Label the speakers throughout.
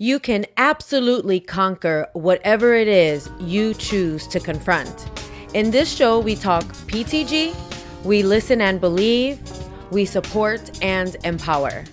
Speaker 1: You can absolutely conquer whatever it is you choose to confront. In this show, we talk PTG, we listen and believe, we support and empower.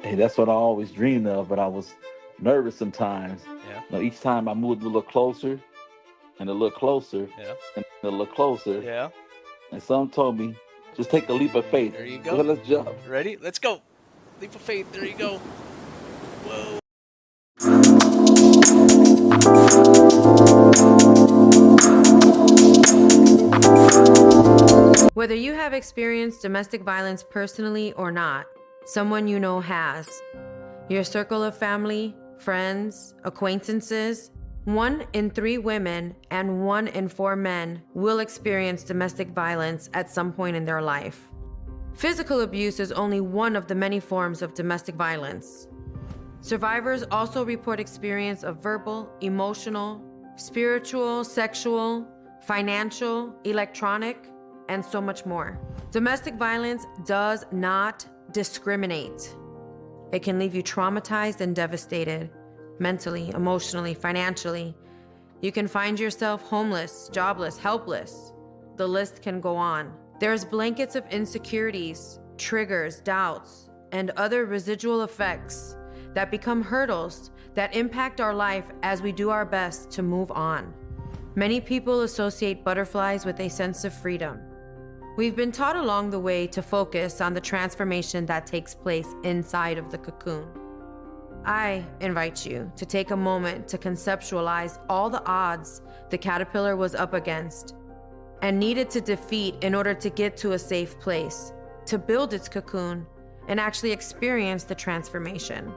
Speaker 2: Hey, that's what I always dreamed of, but I was nervous sometimes.
Speaker 3: Yeah.
Speaker 2: Each time I moved a little closer and a little closer
Speaker 3: Yeah.
Speaker 2: and a little closer,
Speaker 3: Yeah.
Speaker 2: and some told me, just take a leap of faith.
Speaker 3: There you
Speaker 2: Go
Speaker 3: go.
Speaker 2: ahead, let's jump.
Speaker 3: Ready? Let's go. Leap of faith. There you go. Whoa.
Speaker 1: Whether you have experienced domestic violence personally or not, someone you know has. Your circle of family, friends, acquaintances, 1 in 3 women and 1 in 4 men will experience domestic violence at some point in their life. Physical abuse is only one of the many forms of domestic violence. Survivors also report experience of verbal, emotional, spiritual, sexual, financial, electronic, and so much more. Domestic violence does not discriminate. It can leave you traumatized and devastated, mentally, emotionally, financially. You can find yourself homeless, jobless, helpless. The list can go on. There's blankets of insecurities, triggers, doubts, and other residual effects that become hurdles that impact our life as we do our best to move on. Many people associate butterflies with a sense of freedom. We've been taught along the way to focus on the transformation that takes place inside of the cocoon. I invite you to take a moment to conceptualize all the odds the caterpillar was up against and needed to defeat in order to get to a safe place, to build its cocoon, and actually experience the transformation.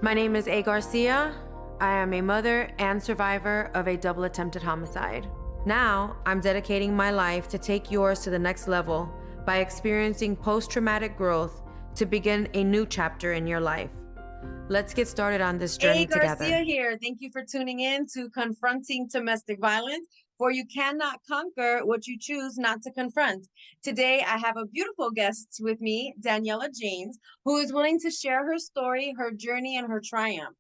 Speaker 1: My name is A. Garcia. I am a mother and survivor of a double attempted homicide. Now, I'm dedicating my life to take yours to the next level by experiencing post-traumatic growth to begin a new chapter in your life. Let's get started on this journey together.
Speaker 4: Garcia here. Thank you for tuning in to Confronting Domestic Violence, for you cannot conquer what you choose not to confront. Today, I have a beautiful guest with me, Daniela James, who is willing to share her story, her journey, and her triumph.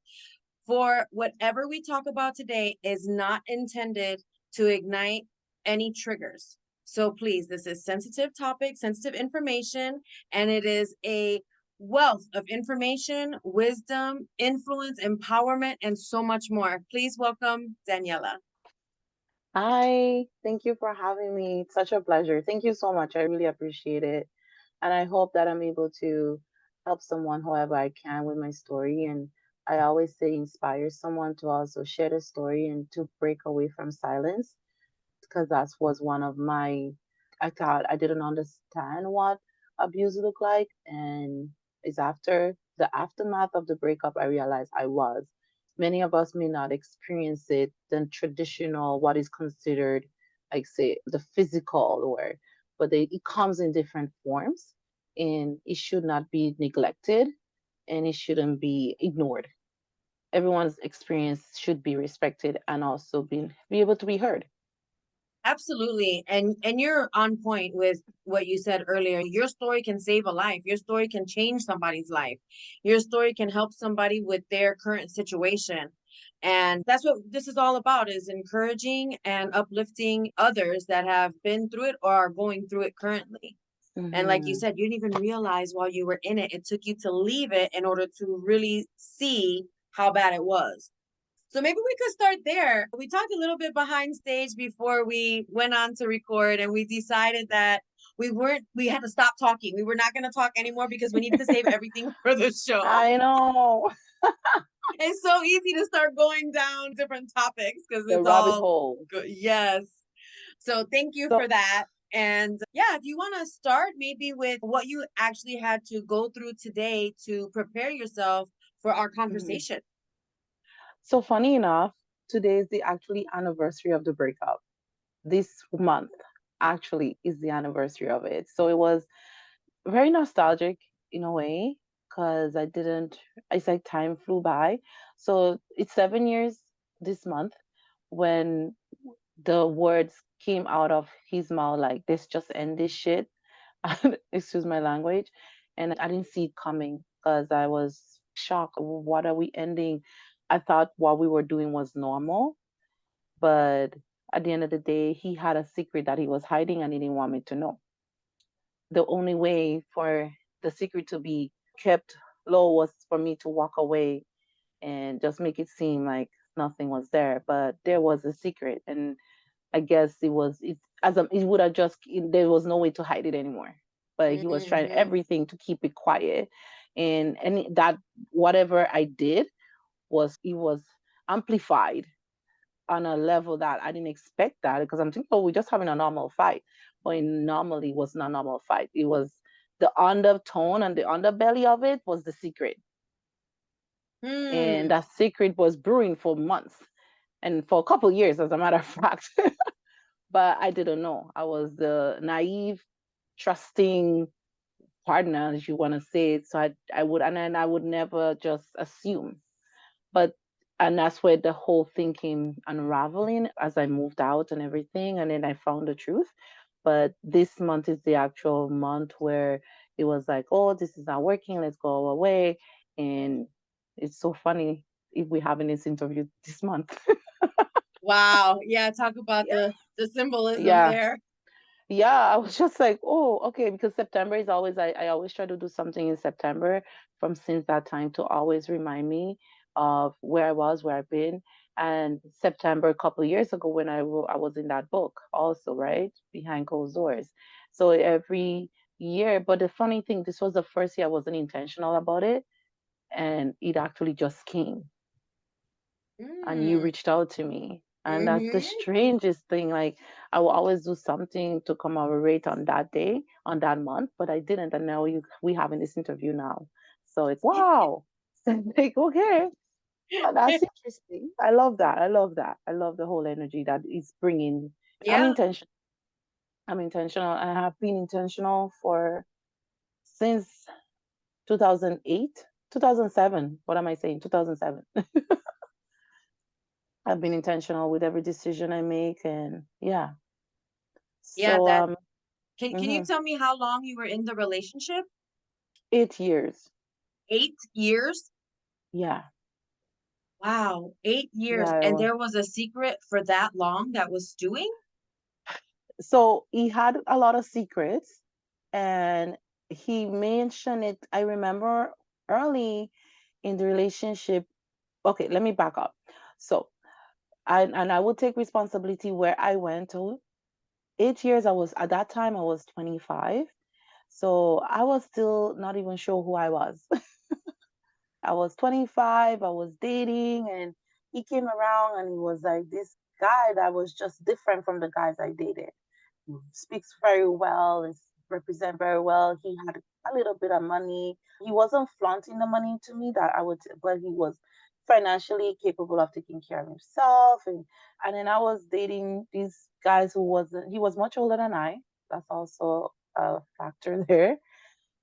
Speaker 4: For whatever we talk about today is not intended to ignite any triggers. So please, this is sensitive topic, sensitive information, and it is a wealth of information, wisdom, influence, empowerment, and so much more. Please welcome Daniela.
Speaker 5: Hi, thank you for having me. It's such a pleasure. Thank you so much. I really appreciate it. And I hope that I'm able to help someone however I can with my story. And I always say inspire someone to also share the story and to break away from silence because that was one of my, I thought I didn't understand what abuse looked like. And it's after the aftermath of the breakup, I realized I was. Many of us may not experience it than traditional, what is considered, like say, the physical or, but it comes in different forms and it should not be neglected and it shouldn't be ignored. Everyone's experience should be respected and also be able to be heard.
Speaker 4: Absolutely. And you're on point with what you said earlier. Your story can save a life. Your story can change somebody's life. Your story can help somebody with their current situation. And that's what this is all about, is encouraging and uplifting others that have been through it or are going through it currently. And like you
Speaker 5: Hmm.
Speaker 4: said, you didn't even realize while you were in it, it took you to leave it in order to really see how bad it was. So maybe we could start there. We talked a little bit behind stage before we went on to record, and we decided that we had to stop talking. We were not going to talk anymore because we needed to save everything for the show.
Speaker 5: I know.
Speaker 4: It's so easy to start going down different topics because
Speaker 5: The
Speaker 4: it's
Speaker 5: rabbit
Speaker 4: all
Speaker 5: hole.
Speaker 4: good. Yes. So thank you
Speaker 5: So
Speaker 4: for that. And yeah, if you want to start maybe with what you actually had to go through today to prepare yourself for our
Speaker 5: mhm.
Speaker 4: conversation.
Speaker 5: So funny enough, today is the actually anniversary of the breakup. This month actually is the anniversary of it. So it was very nostalgic in a way because I didn't, it's like time flew by. So it's 7 years this month when the words came out of his mouth like, "This just end this shit." Excuse my language. And I didn't see it coming because I was shocked. What are we ending? I thought what we were doing was normal, but at the end of the day, he had a secret that he was hiding and he didn't want me to know. The only way for the secret to be kept low was for me to walk away and just make it seem like nothing was there. But there was a secret, and I guess it would have just there was no way to hide it anymore. But he was trying
Speaker 4: Hmm.
Speaker 5: everything to keep it quiet, and that whatever I did it was amplified on a level that I didn't expect that because I'm thinking, oh, we're just having a normal fight. But it normally was not a normal fight. It was the undertone and the underbelly of it was the secret. And
Speaker 4: Hmm.
Speaker 5: that secret was brewing for months and for a couple years, as a matter of fact. But I didn't know. I was the naive, trusting partner, as you want to say it. So I would, and then I would never just assume. But and that's where the whole thing came unraveling as I moved out and everything, and then I found the truth. But this month is the actual month where it was like, oh, this is not working, let's go away. And it's so funny if we're having this interview this month.
Speaker 4: Wow. Yeah, talk about
Speaker 5: Yeah.
Speaker 4: the symbolism
Speaker 5: Yeah.
Speaker 4: there.
Speaker 5: Yeah, I was just like, oh, okay, because September is always I always try to do something in September from since that time to always remind me of where I was, where I've been. And September a couple of years ago when I was in that book also, right? Behind Closed Doors. So every year, but the funny thing, this was the first year I wasn't intentional about it, and it actually just came and you
Speaker 4: Mm.
Speaker 5: reached out to me. And that's the
Speaker 4: Hmm.
Speaker 5: strangest thing. Like I will always do something to commemorate on that day, on that month, but I didn't. And now we having this interview now. So it's wow. Like, okay. Well, that's interesting. I love that. I love that. I love the whole energy that it's bringing. I'm
Speaker 4: Yeah.
Speaker 5: intentional. I'm intentional. I have been intentional for since 2008, 2007. What am I saying? 2007. I've been intentional with every decision I make, and yeah.
Speaker 4: Yeah,
Speaker 5: So
Speaker 4: that can you
Speaker 5: mhm,
Speaker 4: tell me how long you were in the relationship?
Speaker 5: 8 years.
Speaker 4: 8 years?
Speaker 5: Yeah,
Speaker 4: Wow, 8 years.
Speaker 5: yeah. It
Speaker 4: And
Speaker 5: was.
Speaker 4: there was a secret for that long that was stewing?
Speaker 5: So he had a lot of secrets, and he mentioned it. I remember early in the relationship. Okay, let me back up. So I will take responsibility where I went to. 8 years. I was at that time. I was 25. So I was still not even sure who I was. I was 25, I was dating, and he came around and he was like this guy that was just different from the guys I dated. He speaks very well and represent very well. He had a little bit of money. He wasn't flaunting the money to me that I would, but he was financially capable of taking care of himself. And then I was dating these guys who wasn't, he was much older than I. That's also a factor there.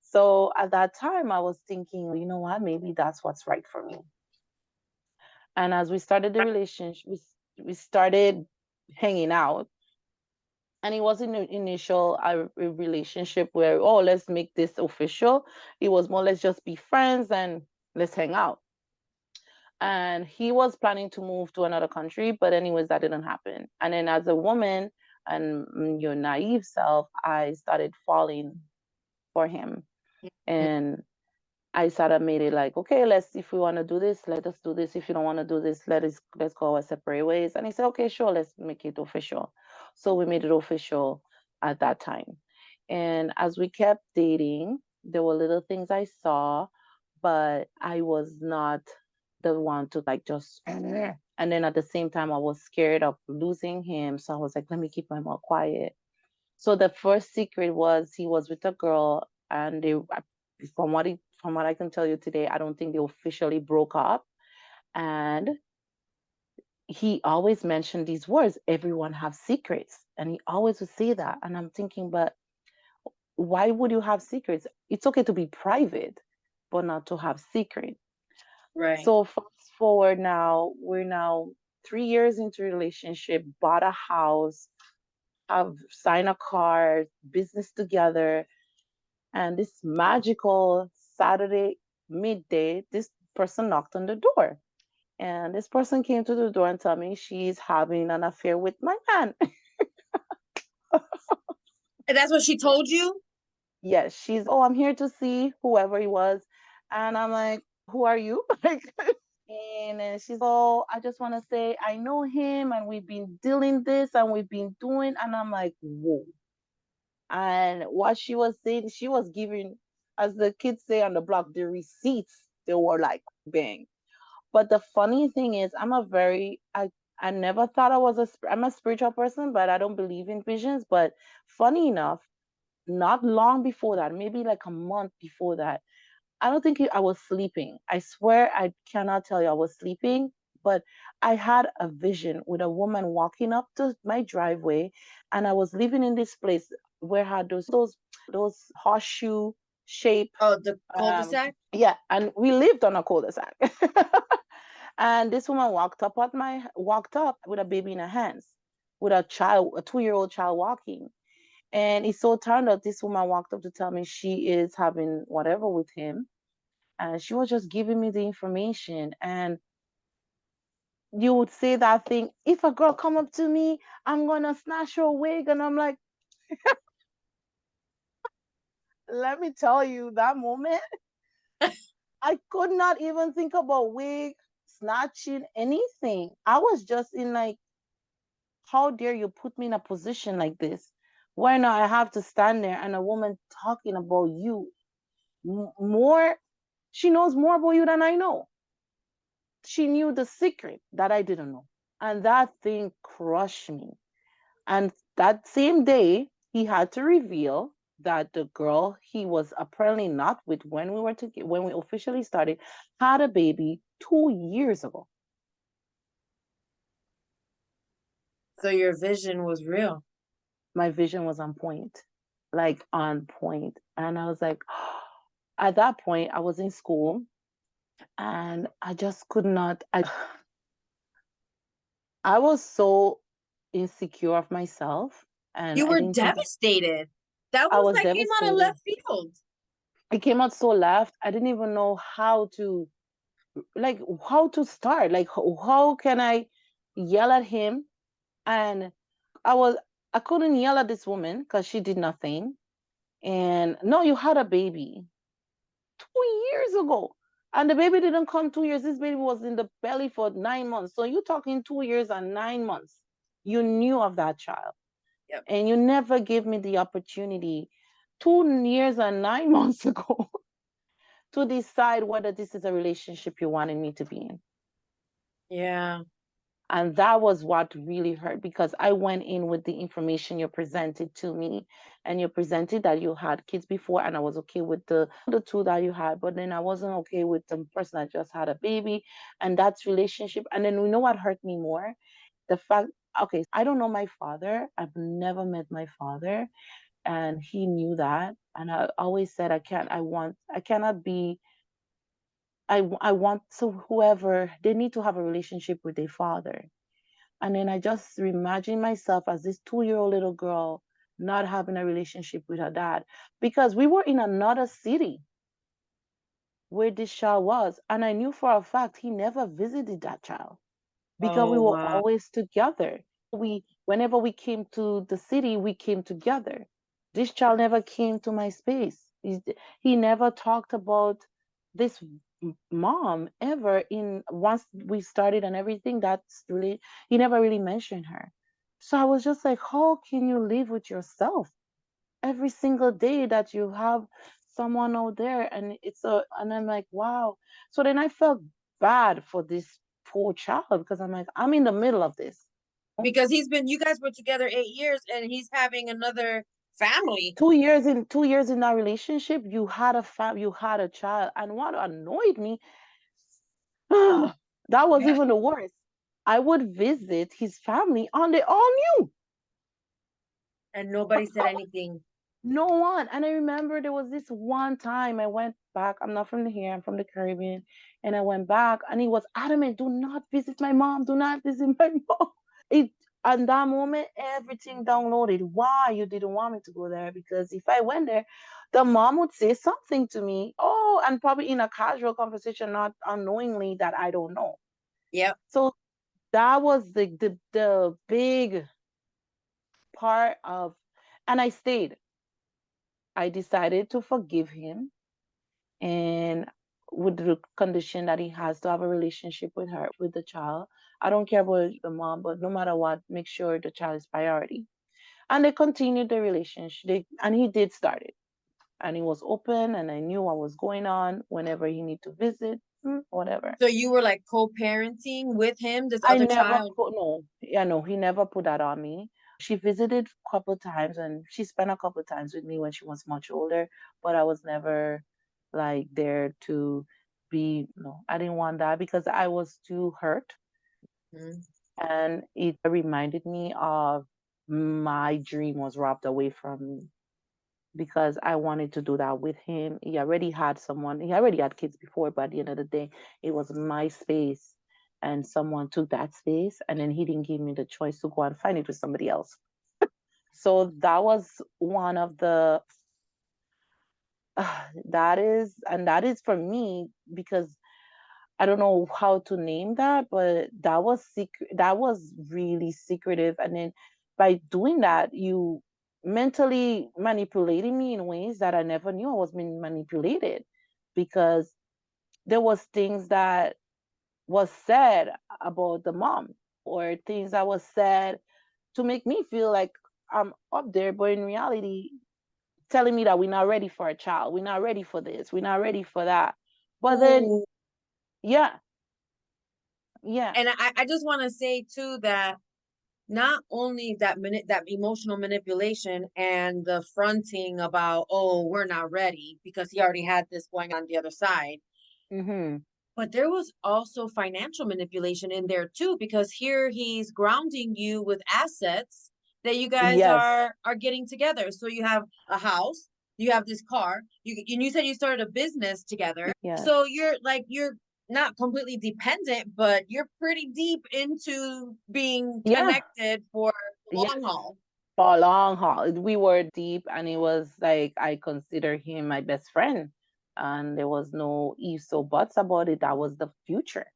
Speaker 5: So at that time, I was thinking, you know what, maybe that's what's right for me. And as we started the relationship, we started hanging out. And it wasn't an initial relationship where, oh, let's make this official. It was more, let's just be friends and let's hang out. And he was planning to move to another country, but anyways, that didn't happen. And then as a woman and your naive self, I started falling for him. And I sort of made it like, okay, if we want to do this, let us do this. If you don't want to do this, let's go our separate ways. And he said, okay, sure, let's make it official. So we made it official at that time. And as we kept dating, there were little things I saw, but I was not the one to like just. And then at the same time, I was scared of losing him. So I was like, let me keep my mouth quiet. So the first secret was he was with a girl, and from what I can tell you today, I don't think they officially broke up. And he always mentioned these words: "Everyone have secrets," and he always would say that. And I'm thinking, but why would you have secrets? It's okay to be private, but not to have secrets.
Speaker 4: Right.
Speaker 5: So forward now, we're now 3 years into relationship, bought a house, have signed a car, business together. And this magical Saturday midday, this person knocked on the door. And this person came to the door and told me she's having an affair with my man.
Speaker 4: And that's what she told you?
Speaker 5: Yes, she's, oh, I'm here to see whoever he was. And I'm like, who are you? And then she's, oh, I just want to say I know him and we've been dealing this and we've been doing. And I'm like, whoa. And what she was saying, she was giving, as the kids say on the block, the receipts. They were like, bang. But the funny thing is, I never thought I'm a spiritual person, but I don't believe in visions. But funny enough, not long before that, maybe like a month before that, I don't think I was sleeping. I swear I cannot tell you I was sleeping, but I had a vision with a woman walking up to my driveway, and I was living in this place where I had those horseshoe shape.
Speaker 4: Oh, the cul-de-sac?
Speaker 5: Yeah, and we lived on a cul-de-sac. And this woman walked up with a baby in her hands, with a child, a 2-year-old child walking. And it so turned out this woman walked up to tell me she is having whatever with him. And she was just giving me the information. And you would say that thing, if a girl come up to me, I'm gonna snatch her wig. And I'm like, let me tell you, that moment, I could not even think about wig, snatching, anything. I was just in like, how dare you put me in a position like this? Where now I have to stand there and a woman talking about you more, she knows more about you than I know. She knew the secret that I didn't know. And that thing crushed me. And that same day, he had to reveal that the girl he was apparently not with when when we officially started had a baby 2 years ago.
Speaker 4: So your vision was real.
Speaker 5: My vision was on point, like on point. And I was like, at that point, I was in school and I just could not. I was so insecure of myself, and
Speaker 4: You
Speaker 5: I
Speaker 4: were
Speaker 5: didn't think
Speaker 4: devastated. That
Speaker 5: I
Speaker 4: was
Speaker 5: was
Speaker 4: like came out of
Speaker 5: devastated.
Speaker 4: left field.
Speaker 5: It came out so left. I didn't even know how to, like, how to start. Like, how can I yell at him? And I was I couldn't yell at this woman because she did nothing. And no, you had a baby 2 years ago. And the baby didn't come 2 years. This baby was in the belly for 9 months. So you're talking 2 years and 9 months. You knew of that child.
Speaker 4: Yep.
Speaker 5: And you never gave me the opportunity 2 years and 9 months ago to decide whether this is a relationship you wanted me to be in.
Speaker 4: Yeah.
Speaker 5: And that was what really hurt, because I went in with the information you presented to me, and you presented that you had kids before, and I was okay with the two that you had, but then I wasn't okay with the person that just had a baby, and that's relationship. And then you know what hurt me more? The fact, okay, I don't know my father. I've never met my father, and he knew that. And I always said I cannot be I want, so whoever, they need to have a relationship with their father. And then I just imagine myself as this 2-year-old little girl not having a relationship with her dad, because we were in another city where this child was. And I knew for a fact he never visited that child because we
Speaker 4: Oh,
Speaker 5: were
Speaker 4: wow.
Speaker 5: always together. Whenever we came to the city, we came together. This child never came to my space. He never talked about this mom ever. In once we started and everything, that's really, he never really mentioned her. So I was just like, how can you live with yourself every single day that you have someone out there? And I'm like, wow. So then I felt bad for this poor child, because I'm like, I'm in the middle of this.
Speaker 4: Because you guys were together 8 years and he's having another family.
Speaker 5: 2 years in that relationship, you had a child. And what annoyed me, that was
Speaker 4: Yeah.
Speaker 5: even the worst. I would visit his family and they all knew.
Speaker 4: And nobody said anything.
Speaker 5: No one. And I remember there was this one time I went back. I'm not from here, I'm from the Caribbean. And I went back and he was adamant, do not visit my mom, do not visit my mom. It at that moment, everything downloaded. Why you didn't want me to go there? Because if I went there, the mom would say something to me. Oh, and probably in a casual conversation, not unknowingly that I don't know.
Speaker 4: Yep.
Speaker 5: So that was the big part of, and I stayed. I decided to forgive him, and with the condition that he has to have a relationship with her, with the child. I don't care about the mom, but no matter what, make sure the child is priority. And they continued the relationship. And he did start it. And he was open, and I knew what was going on whenever he need to visit, whatever.
Speaker 4: So you were like co-parenting with him, this
Speaker 5: I
Speaker 4: other
Speaker 5: never
Speaker 4: child?
Speaker 5: put no, yeah, no, he never put that on me. She visited a couple times and she spent a couple times with me when she was much older, but I was never like there to be, no, I didn't want that because I was too hurt.
Speaker 4: Mhm.
Speaker 5: And it reminded me of my dream was robbed away from me because I wanted to do that with him. He already had someone, he already had kids before, but at the end of the day, it was my space and someone took that space and then he didn't give me the choice to go and find it with somebody else. So that was one of the that is for me because I don't know how to name that, but that was secret. That was really secretive. And then by doing that, you mentally manipulating me in ways that I never knew I was being manipulated because there was things that was said about the mom or things that was said to make me feel like I'm up there, but in reality, telling me that we're not ready for a child, we're not ready for this, we're not ready for that. But then,
Speaker 4: Ooh.
Speaker 5: yeah, yeah.
Speaker 4: And I just want to say too that not only that emotional manipulation and the fronting about, oh, we're not ready because he already had this going on the other side,
Speaker 5: Mm-hmm.
Speaker 4: but there was also financial manipulation in there too, because here he's grounding you with assets that you guys
Speaker 5: Yes.
Speaker 4: are getting together. So you have a house, you have this car, you said you started a business together.
Speaker 5: Yes.
Speaker 4: So you're not completely dependent, but you're pretty deep into being
Speaker 5: Yeah.
Speaker 4: connected for long
Speaker 5: Yes.
Speaker 4: haul.
Speaker 5: For a long haul. We were deep and it was like I consider him my best friend. And there was no ifs or buts about it. That was the future.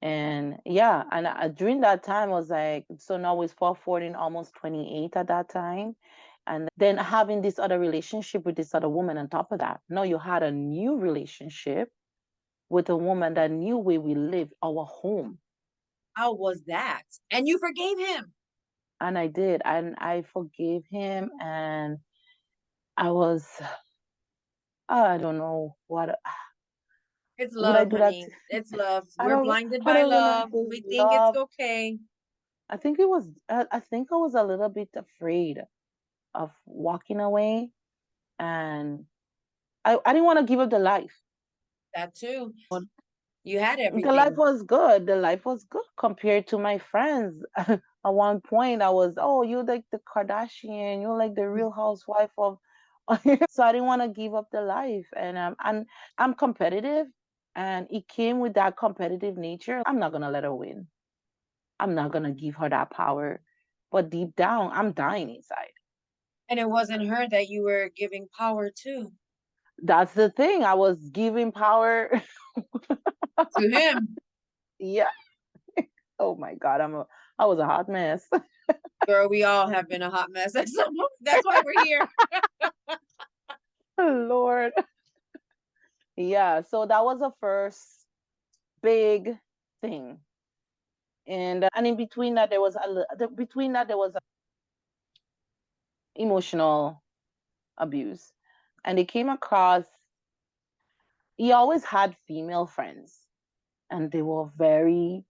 Speaker 5: And yeah, and during that time I was like, so now it's 14, almost 28 at that time. And then having this other relationship with this other woman on top of that. Now you had a new relationship with a woman that knew where we live, our home.
Speaker 4: How was that? And you forgave him.
Speaker 5: And I did. And I forgave him. And I was, I don't know what,
Speaker 4: It's
Speaker 5: would I
Speaker 4: love,
Speaker 5: do that?
Speaker 4: honey. It's love.
Speaker 5: I
Speaker 4: We're
Speaker 5: don't,
Speaker 4: blinded
Speaker 5: I
Speaker 4: by
Speaker 5: don't know
Speaker 4: love.
Speaker 5: if it's
Speaker 4: We think it's
Speaker 5: love.
Speaker 4: okay.
Speaker 5: I think it was, I think I was a little bit afraid of walking away. And I didn't want to give up the life.
Speaker 4: That too.
Speaker 5: But
Speaker 4: You had
Speaker 5: the life
Speaker 4: everything.
Speaker 5: was good. The life was good compared to my friends. At one point, I was, oh, you're like the Kardashian. You're like the real housewife of. So I didn't want to give up the life, and I'm competitive, and it came with that competitive nature. I'm not gonna let her win. I'm not gonna give her that power. But deep down, I'm dying inside.
Speaker 4: And it wasn't her that you were giving power to.
Speaker 5: That's the thing. I was giving power.
Speaker 4: To him.
Speaker 5: Yeah. Oh my God, I was a hot mess.
Speaker 4: Girl, we all have been a hot mess at some point. That's why we're here.
Speaker 5: Lord. Yeah, so that was the first big thing. And in between that there was between that there was emotional abuse. And they came across he always had female friends and they were very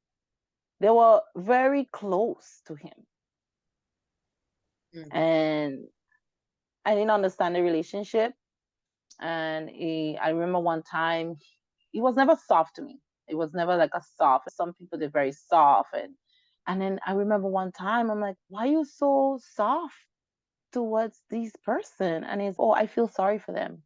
Speaker 5: close to him.
Speaker 4: Mm.
Speaker 5: And I didn't understand the relationship. And I remember one time he was never soft to me. It was never like a soft. Some people they're very soft, and then I remember one time I'm like, why are you so soft towards this person? And he's, oh, I feel sorry for them.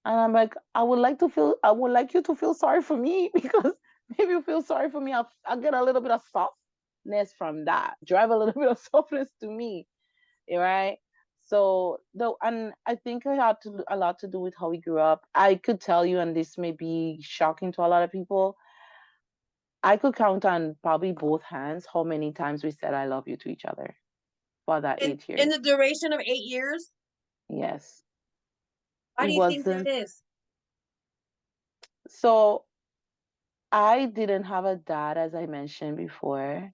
Speaker 5: And I'm like, I would like you to feel sorry for me because maybe you feel sorry for me. I'll get a little bit of softness from that. Drive a little bit of softness to me, right? So though, and I think it had a lot to do with how we grew up. I could tell you, and this may be shocking to a lot of people, I could count on probably both hands how many times we said "I love you" to each other for that
Speaker 4: In
Speaker 5: 8 years.
Speaker 4: the duration of 8 years,
Speaker 5: Yes,
Speaker 4: why
Speaker 5: it
Speaker 4: do you think that
Speaker 5: wasn't.
Speaker 4: is?
Speaker 5: So I didn't have a dad, as I mentioned before,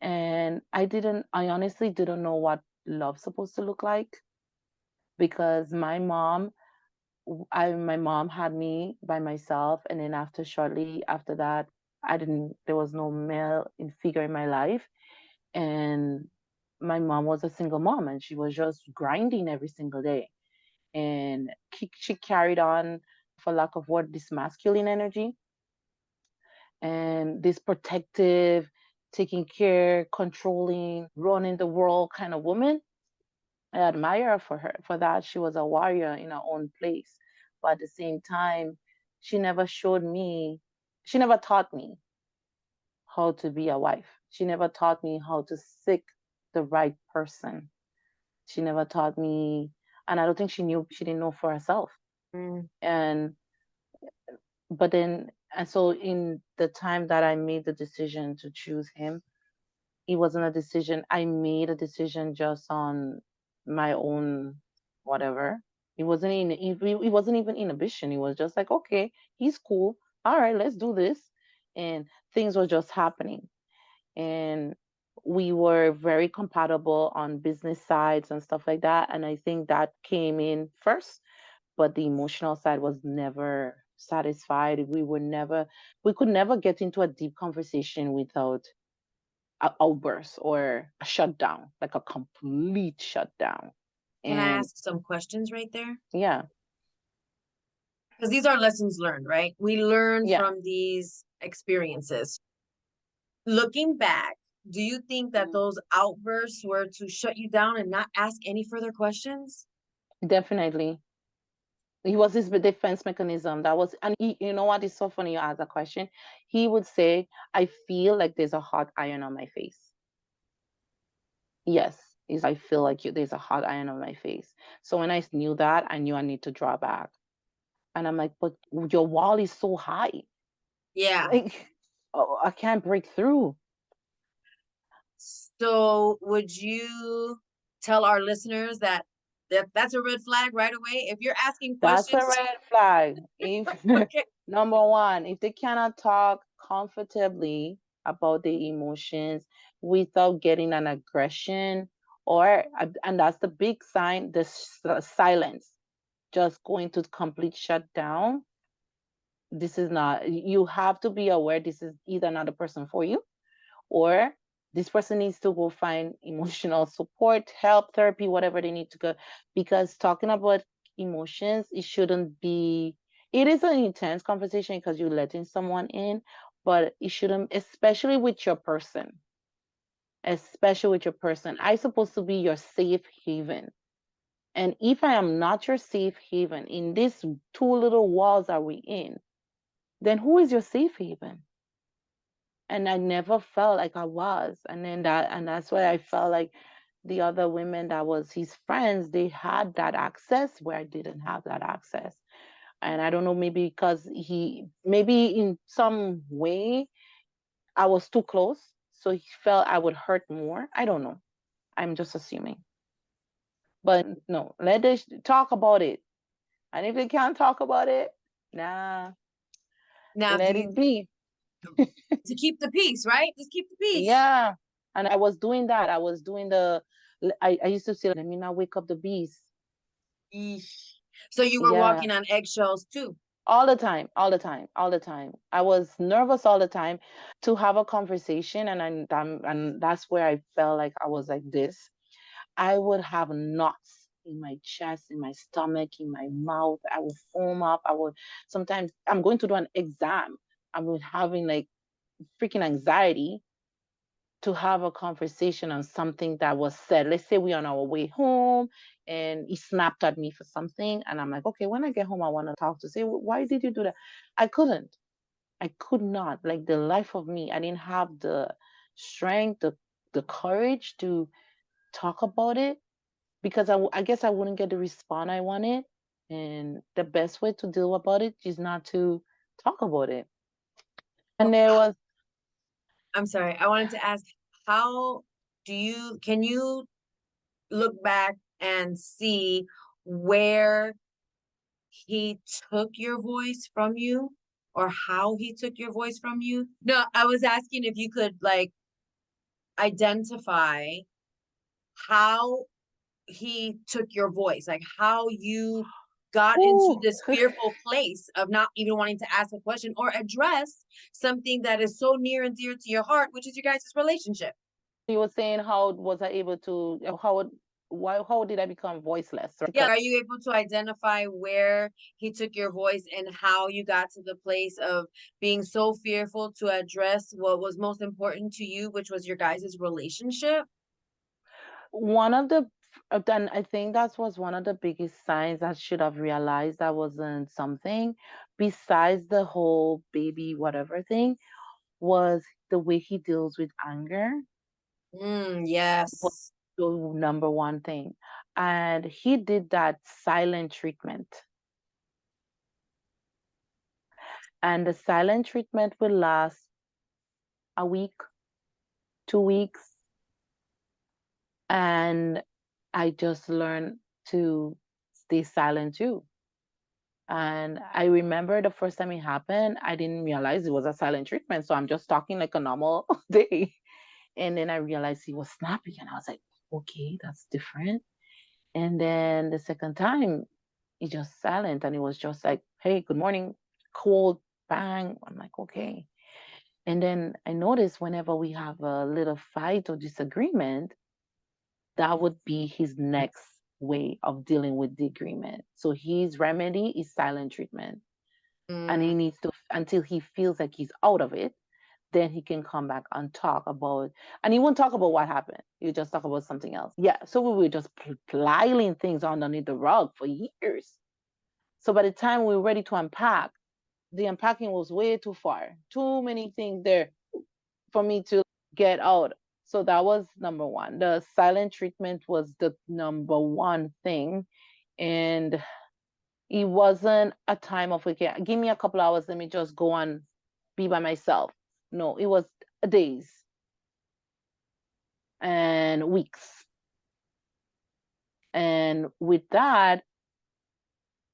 Speaker 5: and I honestly didn't know what love's supposed to look like because my mom had me by myself, and then shortly after that, there was no male figure in my life, and my mom was a single mom, and she was just grinding every single day, and she carried on, for lack of word, this masculine energy and this protective, taking care, controlling, running the world kind of woman. I admire her for that. She was a warrior in her own place. But at the same time, she never showed me, she never taught me how to be a wife. She never taught me how to seek the right person. She never taught me, and I don't think she didn't know for herself.
Speaker 4: Mm.
Speaker 5: And but then, and so in the time that I made the decision to choose him, it wasn't a decision. I made a decision just on my own, whatever. It wasn't even inhibition. It was just like, okay, he's cool. All right, let's do this. And things were just happening. And we were very compatible on business sides and stuff like that. And I think that came in first, but the emotional side was never satisfied. We could never get into a deep conversation without a outburst or a shutdown, like a complete shutdown.
Speaker 4: Can I
Speaker 5: And
Speaker 4: ask some questions right there?
Speaker 5: yeah,
Speaker 4: Because these are lessons learned, right? We learn
Speaker 5: yeah.
Speaker 4: from these experiences. Looking back, do you think that
Speaker 5: Mm.
Speaker 4: those outbursts were to shut you down and not ask any further questions?
Speaker 5: Definitely. He was his defense mechanism. And you know what is so funny? You ask a question. He would say, I feel like there's a hot iron on my face. Yes, I feel like there's a hot iron on my face. So when I knew that, I knew I need to draw back. And I'm like, but your wall is so high.
Speaker 4: Yeah.
Speaker 5: Like, oh, I can't break through.
Speaker 4: So would you tell our listeners that that's a red flag right away? If you're asking
Speaker 5: That's a
Speaker 4: questions,
Speaker 5: red flag. If
Speaker 4: okay.
Speaker 5: number one, if they cannot talk comfortably about their emotions without getting an aggression, and that's the big sign, silence, just going to complete shutdown. This is not, you have to be aware this is either not a person for you, or this person needs to go find emotional support, help, therapy, whatever they need to go. Because talking about emotions, it is an intense conversation because you're letting someone in, but it shouldn't, especially with your person. I'm supposed to be your safe haven. And if I am not your safe haven in these two little walls that we in, then who is your safe haven? And I never felt like I was. And that's why I felt like the other women that was his friends, they had that access where I didn't have that access. And I don't know, maybe because maybe in some way I was too close, so he felt I would hurt more. I don't know. I'm just assuming. But no, let us talk about it. And if they can't talk about it, nah,
Speaker 4: Now do
Speaker 5: let
Speaker 4: you
Speaker 5: it be.
Speaker 4: to keep the peace, right? Just keep the peace.
Speaker 5: Yeah. And I was doing that. I was doing I used to say, let me not wake up the beast.
Speaker 4: Eesh. So you were
Speaker 5: Yeah.
Speaker 4: walking on eggshells too.
Speaker 5: All the time, all the time, all the time. I was nervous all the time to have a conversation. And that's where I felt like I was like this. I would have knots in my chest, in my stomach, in my mouth. I would foam up. Sometimes I'm going to do an exam. I'm having like freaking anxiety to have a conversation on something that was said. Let's say we're on our way home and he snapped at me for something. And I'm like, okay, when I get home, I want to talk to say, why did you do that? I couldn't. I could not. Like the life of me, I didn't have the strength, the courage to talk about it because I guess I wouldn't get the response I wanted. And the best way to deal about it is not to talk about it. And there was
Speaker 4: I'm sorry. I wanted to ask, how can you look back and see where he took your voice from you or how he took your voice from you? No, I was asking if you could like identify how he took your voice, like how you got into
Speaker 5: whew,
Speaker 4: this fearful place of not even wanting to ask a question or address something that is so near and dear to your heart, which is your guys' relationship.
Speaker 5: you were saying how was I able to how did I become voiceless? Right?
Speaker 4: Yeah,
Speaker 5: Because
Speaker 4: are you able to identify where he took your voice and how you got to the place of being so fearful to address what was most important to you, which was your guys' relationship?
Speaker 5: one of the then I think that was one of the biggest signs I should have realized that wasn't something besides the whole baby whatever thing was the way he deals with anger was
Speaker 4: Yes.
Speaker 5: the number one thing. And he did that silent treatment. And the silent treatment will last a week, 2 weeks. And I just learned to stay silent too. And I remember the first time it happened, I didn't realize it was a silent treatment. So I'm just talking like a normal day. And then I realized he was snapping, and I was like, okay, that's different. And then the second time, he just silent, and it was just like, hey, good morning, cold, bang. I'm like, okay. And then I noticed whenever we have a little fight or disagreement, that would be his next way of dealing with the agreement. So his remedy is silent treatment. And
Speaker 4: Mm,
Speaker 5: he needs to, until he feels like he's out of it, then he can come back and talk about, and he won't talk about what happened. He'll just talk about something else. Yeah. So we were just piling things underneath the rug for years. So by the time we were ready to unpack, the unpacking was way too far. Too many things there for me to get out. So that was number one. The silent treatment was the number one thing. And it wasn't a time of, okay, give me a couple hours, let me just go and be by myself. No, it was days and weeks. And with that,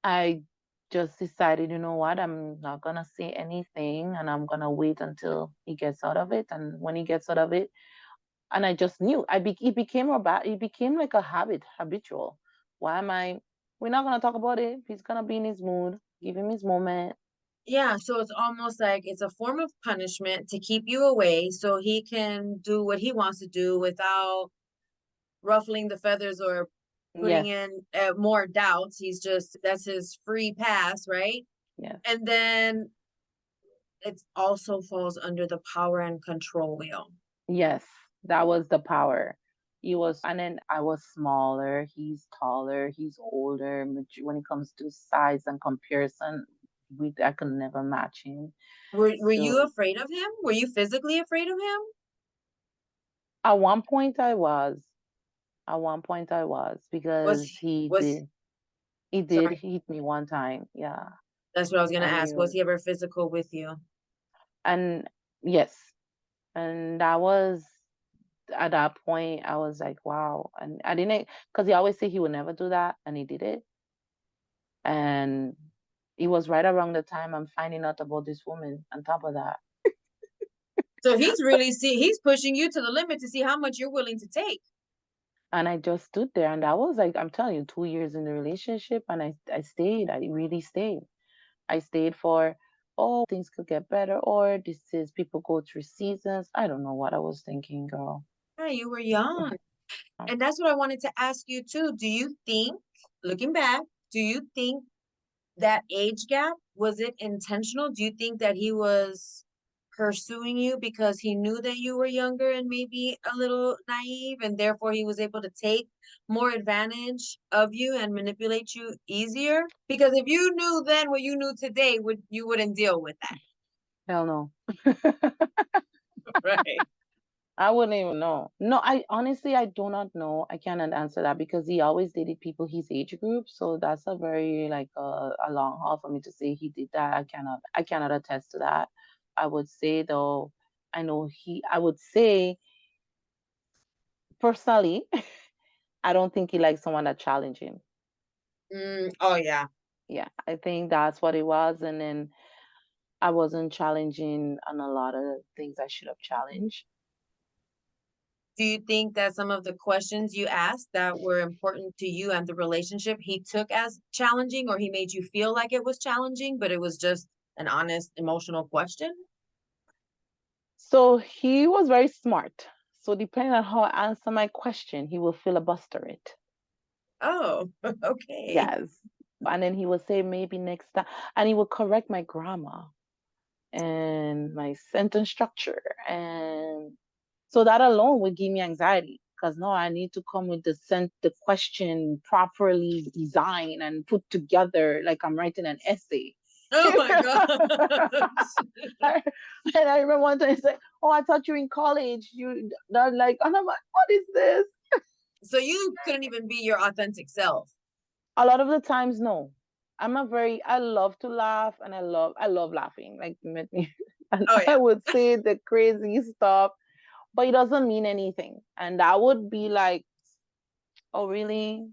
Speaker 5: I just decided, you know what, I'm not going to say anything and I'm going to wait until he gets out of it. And when he gets out of it, and I just knew it became it became like a habitual. Why am I, we're not going to talk about it. He's going to be in his mood, give him his moment.
Speaker 4: yeah, so it's almost like it's a form of punishment to keep you away so he can do what he wants to do without ruffling the feathers or putting
Speaker 5: Yes,
Speaker 4: in more doubts. He's just, that's his free pass, right?
Speaker 5: yes.
Speaker 4: And then it also falls under the power and control wheel.
Speaker 5: Yes, that was the power. He was, and then I was smaller. He's taller. He's older. When it comes to size and comparison, I could never match him.
Speaker 4: Were you
Speaker 5: So
Speaker 4: afraid of him? Were you physically afraid of him?
Speaker 5: at one point I was. At one point I was
Speaker 4: Was
Speaker 5: because
Speaker 4: was
Speaker 5: he did
Speaker 4: sorry,
Speaker 5: hit me one time. Yeah,
Speaker 4: that's what I was gonna
Speaker 5: and
Speaker 4: ask. Was he ever physical with you?
Speaker 5: and yes, and that was at that point I was like, wow, and I didn't because he always said he would never do that, and he did it. And it was right around the time I'm finding out about this woman on top of that.
Speaker 4: So he's really he's pushing you to the limit to see how much you're willing to take.
Speaker 5: And I just stood there, and I was like, I'm telling you, 2 years in the relationship, and I stayed. I really stayed. I stayed for, oh, things could get better, or this is people go through seasons. I don't know what I was thinking, girl.
Speaker 4: Yeah, you were young. And that's what I wanted to ask you too. Do you think, looking back, do you think that age gap was it intentional? Do you think that he was pursuing you because he knew that you were younger and maybe a little naive, and therefore he was able to take more advantage of you and manipulate you easier? Because if you knew then what you knew today, you wouldn't deal with that.
Speaker 5: Hell no.
Speaker 4: Right.
Speaker 5: I wouldn't even know. No, I honestly I do not know. I cannot answer that because he always dated people his age group. So that's a very like a long haul for me to say he did that. I cannot attest to that. I would say though, I would say personally, I don't think he likes someone that challenge him.
Speaker 4: Oh yeah.
Speaker 5: Yeah, I think that's what it was. And then I wasn't challenging on a lot of things I should have challenged.
Speaker 4: Do you think that some of the questions you asked that were important to you and the relationship he took as challenging, or he made you feel like it was challenging, but it was just an honest emotional question?
Speaker 5: So he was very smart. So depending on how I answer my question, he will filibuster it.
Speaker 4: Oh, okay.
Speaker 5: Yes. And then he would say maybe next time, and he would correct my grammar and my sentence structure. And so that alone would give me anxiety because now I need to come with the question properly designed and put together like I'm writing an essay.
Speaker 4: Oh my gosh.
Speaker 5: And I remember one time he said, "Oh, I thought you were in college. You that like," and I'm like, "What is this?"
Speaker 4: So you couldn't even be your authentic self.
Speaker 5: A lot of the times, no. I love to laugh and I love laughing. Like you met me. And
Speaker 4: Oh
Speaker 5: I
Speaker 4: yeah.
Speaker 5: would say the crazy stuff, but it doesn't mean anything. And I would be like, "Oh, really?"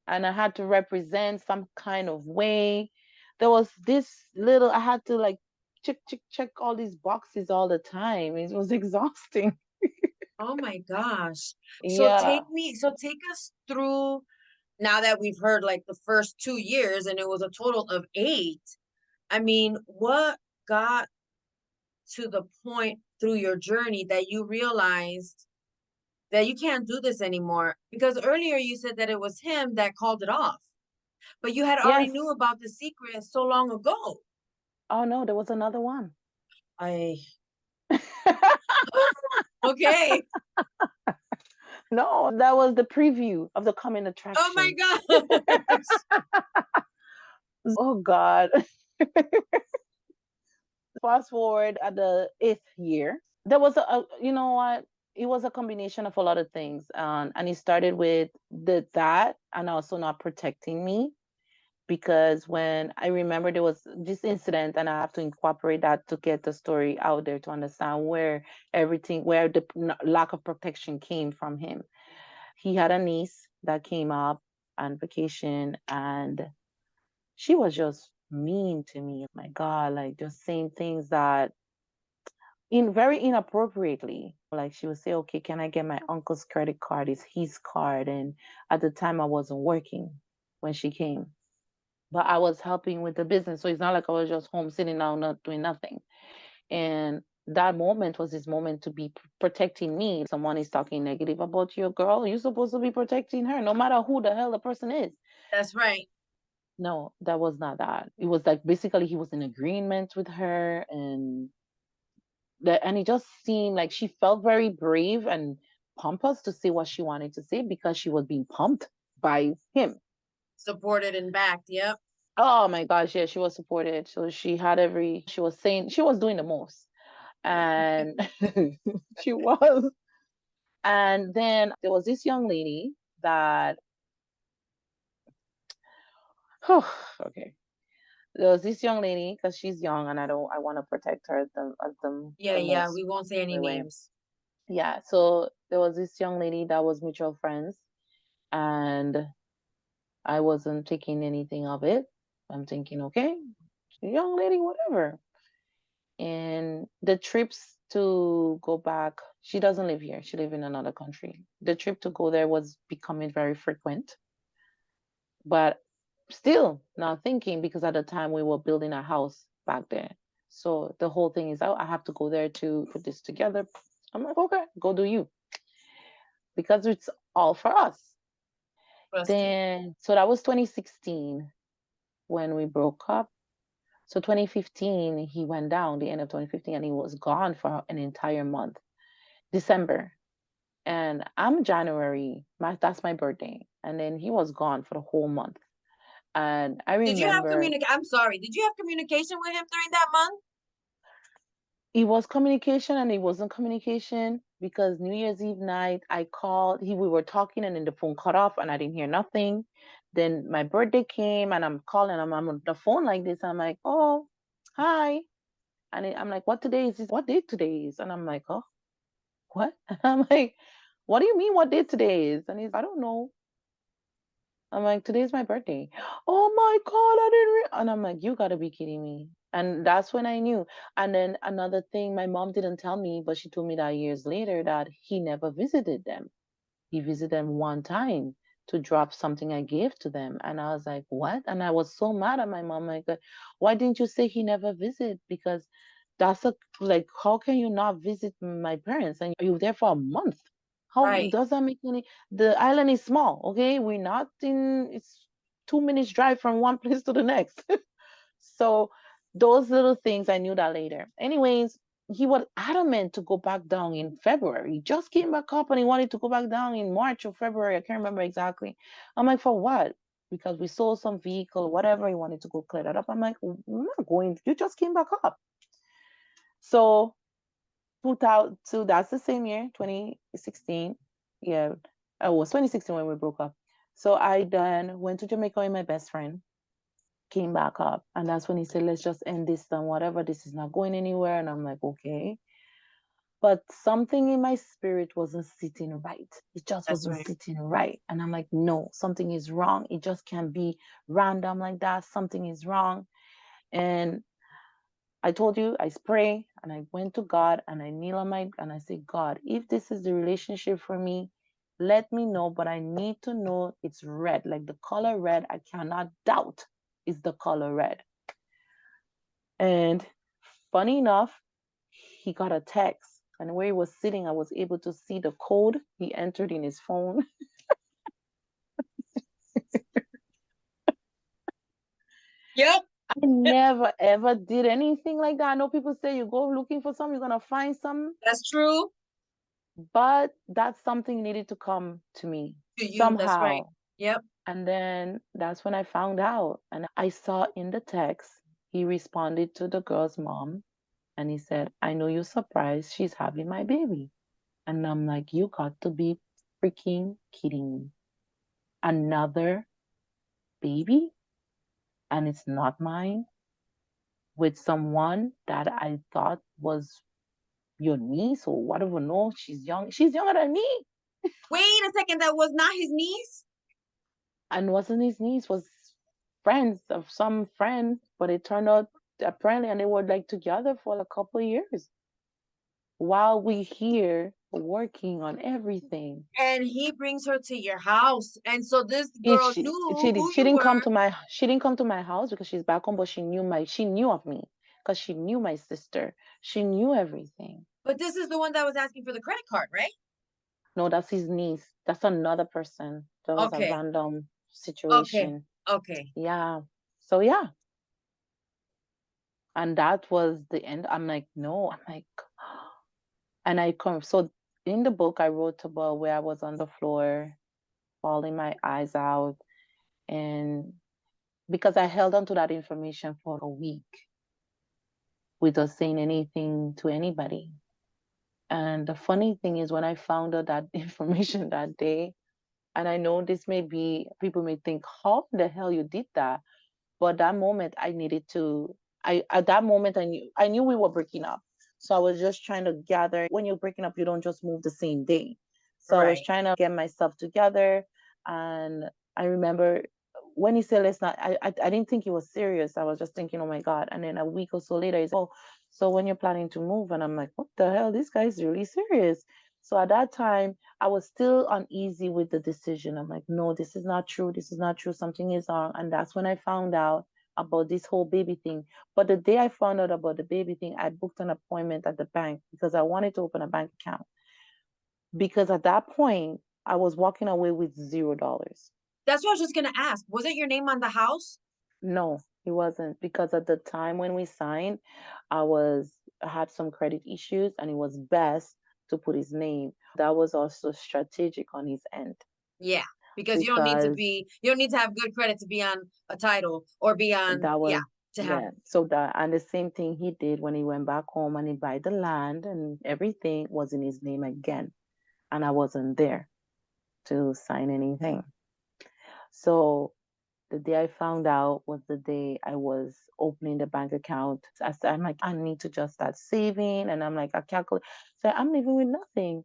Speaker 5: And I had to represent some kind of way. There was this little, I had to like check all these boxes all the time. It was exhausting.
Speaker 4: Oh my gosh.
Speaker 5: Yeah.
Speaker 4: So take us through, now that we've heard like the first 2 years and it was a total of 8. I mean, what got to the point through your journey that you realized that you can't do this anymore? Because earlier you said that it was him that called it off, but you had already
Speaker 5: Yes.
Speaker 4: knew about the secret so long ago.
Speaker 5: Oh no, there was another one.
Speaker 4: I okay.
Speaker 5: No, that was the preview of the coming
Speaker 4: Oh my
Speaker 5: attraction.
Speaker 4: gosh.
Speaker 5: Oh God. Fast forward at the 8th year. There was you know what? It was a combination of a lot of things. And it started with that and also not protecting me. Because when I remember there was this incident, and I have to incorporate that to get the story out there to understand where the lack of protection came from him. He had a niece that came up on vacation, and she was just mean to me. My God, like just saying things that in very inappropriately. Like she would say, "Okay, can I get my uncle's credit card? It's his card." And at the time I wasn't working when she came, but I was helping with the business. So it's not like I was just home sitting down, not doing nothing. And that moment was his moment to be protecting me. Someone is talking negative about your girl, you're supposed to be protecting her, no matter who the hell the person is.
Speaker 4: That's right.
Speaker 5: No, that was not that. It was like basically he was in agreement with her, and it just seemed like she felt very brave and pompous to say what she wanted to say because she was being pumped by him.
Speaker 4: Supported and backed. Yep.
Speaker 5: Oh my gosh, yeah, she was supported. So she was saying she was doing the most. And she was. And then there was this young lady that, okay. There was this young lady because she's young and I want to protect her
Speaker 4: Yeah,
Speaker 5: the
Speaker 4: yeah.
Speaker 5: most
Speaker 4: We won't say any
Speaker 5: way.
Speaker 4: names.
Speaker 5: Yeah. So there was this young lady that was mutual friends, and I wasn't taking anything of it. I'm thinking, okay, young lady, whatever. And the trips to go back, she doesn't live here. She lives in another country. The trip to go there was becoming very frequent, but still not thinking because at the time we were building a house back there. So the whole thing is, oh, I have to go there to put this together. I'm like, okay, go do you, because it's all for us.
Speaker 4: Trust you.
Speaker 5: Then, so that was 2016 when we broke up. So 2015, he went down the end of 2015 and he was gone for an entire month, December. And I'm January, that's my birthday. And then he was gone for the whole month. And I
Speaker 4: Did you have
Speaker 5: remember
Speaker 4: I'm sorry. Did you have communication with him during that month?
Speaker 5: it was communication and it wasn't communication because New Year's Eve night I called, we were talking and then the phone cut off and I didn't hear nothing. Then my birthday came and I'm calling him, I'm on the phone like this. I'm like, oh, hi. And I'm like, what today is this? What date today is? And I'm like, oh, what? And I'm like, what do you mean what date today is? And he's, I don't know. I'm like, today's my birthday. Oh my God, I didn't. And I'm like, you gotta be kidding me. And that's when I knew. And then another thing, my mom didn't tell me, but she told me that years later that he never visited them. He visited them one time to drop something I gave to them. And I was like, what? And I was so mad at my mom. Like, why didn't you say he never visited? Because that's a, like, how can you not visit my parents? And you're there for a month. How
Speaker 4: Right.
Speaker 5: does that make any? The island is small, okay? We're not in, it's 2 minutes drive from one place to the next. So those little things, I knew that later. Anyways, he was adamant to go back down in February. He just came back up and he wanted to go back down in March or February. I can't remember exactly. I'm like, for what? Because we sold some vehicle, whatever. He wanted to go clear that up. I'm like, I'm not going. You just came back up. So 2000, so that's the same year, 2016. Yeah, it was 2016 when we broke up. So I then went to Jamaica with my best friend, came back up. And that's when he said, let's just end this and whatever. This is not going anywhere. And I'm like, okay. But something in my spirit wasn't sitting right. It just
Speaker 4: That's
Speaker 5: wasn't
Speaker 4: right.
Speaker 5: sitting right. And I'm like, no, something is wrong. It just can't be random like that. Something is wrong. And I told you, I pray and I went to God and I kneel on my and I say, God, if this is the relationship for me, let me know. But I need to know it's red, like the color red. I cannot doubt is the color red. And funny enough, he got a text. And where he was sitting, I was able to see the code he entered in his phone.
Speaker 4: Yep.
Speaker 5: I never ever did anything like that. I know people say you go looking for something, you're gonna find some,
Speaker 4: That's true.
Speaker 5: but that's something needed to come to me
Speaker 4: To you. That's right.
Speaker 5: somehow.
Speaker 4: Yep.
Speaker 5: And then that's when I found out. And I saw in the text, he responded to the girl's mom and he said, I know you're surprised she's having my baby. And I'm like, you got to be freaking kidding me. Another baby? And it's not mine? With someone that I thought was your niece or whatever. No, she's young. She's younger than me.
Speaker 4: Wait a second. That was not his niece?
Speaker 5: And wasn't his niece, was friends of some friend, but it turned out apparently, and they were like together for a couple of years while we here working on everything.
Speaker 4: And he brings her to your house. And so this
Speaker 5: He,
Speaker 4: girl knew who
Speaker 5: she
Speaker 4: you
Speaker 5: didn't come
Speaker 4: were.
Speaker 5: to my she didn't come to my house because she's back home, but she knew of me because she knew my sister. She knew everything.
Speaker 4: But this is the one that was asking for the credit card, right?
Speaker 5: No, that's his niece. That's another person. That was a
Speaker 4: Okay.
Speaker 5: random
Speaker 4: Okay.
Speaker 5: situation.
Speaker 4: Okay.
Speaker 5: Yeah. So yeah. And that was the end. I'm like, no, I'm like, and I come. So in the book, I wrote about where I was on the floor, bawling my eyes out. And because I held on to that information for a week without saying anything to anybody. And the funny thing is, when I found out that information that day, and I know this may be, people may think, how the hell you did that? But that moment I needed to, at that moment I knew we were breaking up. So I was just trying to gather. When you're breaking up, you don't just move the same day. So I was
Speaker 4: Right.
Speaker 5: trying to get myself together. And I remember when he said let's not, I didn't think he was serious. I was just thinking, oh my God. And then a week or so later, he's, oh, so when you're planning to move? And I'm like, what the hell? This guy's really serious. So at that time, I was still uneasy with the decision. I'm like, no, this is not true. This is not true. Something is wrong. And that's when I found out about this whole baby thing. But the day I found out about the baby thing, I booked an appointment at the bank because I wanted to open a bank account. Because at that point, I was walking away with $0.
Speaker 4: That's what I was just gonna ask. Wasn't your name on the house?
Speaker 5: No, He wasn't, because at the time when we signed, I had some credit issues and it was best to put his name. That was also strategic on his end
Speaker 4: Yeah, because
Speaker 5: because
Speaker 4: you don't need to have good credit to be on a title or be on,
Speaker 5: that
Speaker 4: yeah,
Speaker 5: was,
Speaker 4: to have.
Speaker 5: yeah. So that, and the same thing he did when he went back home and he buy the land and everything was in his name again. And I wasn't there to sign anything. So the day I found out was the day I was opening the bank account. I'm like, I need to just start saving. And I'm like, I calculate. So I'm leaving with nothing.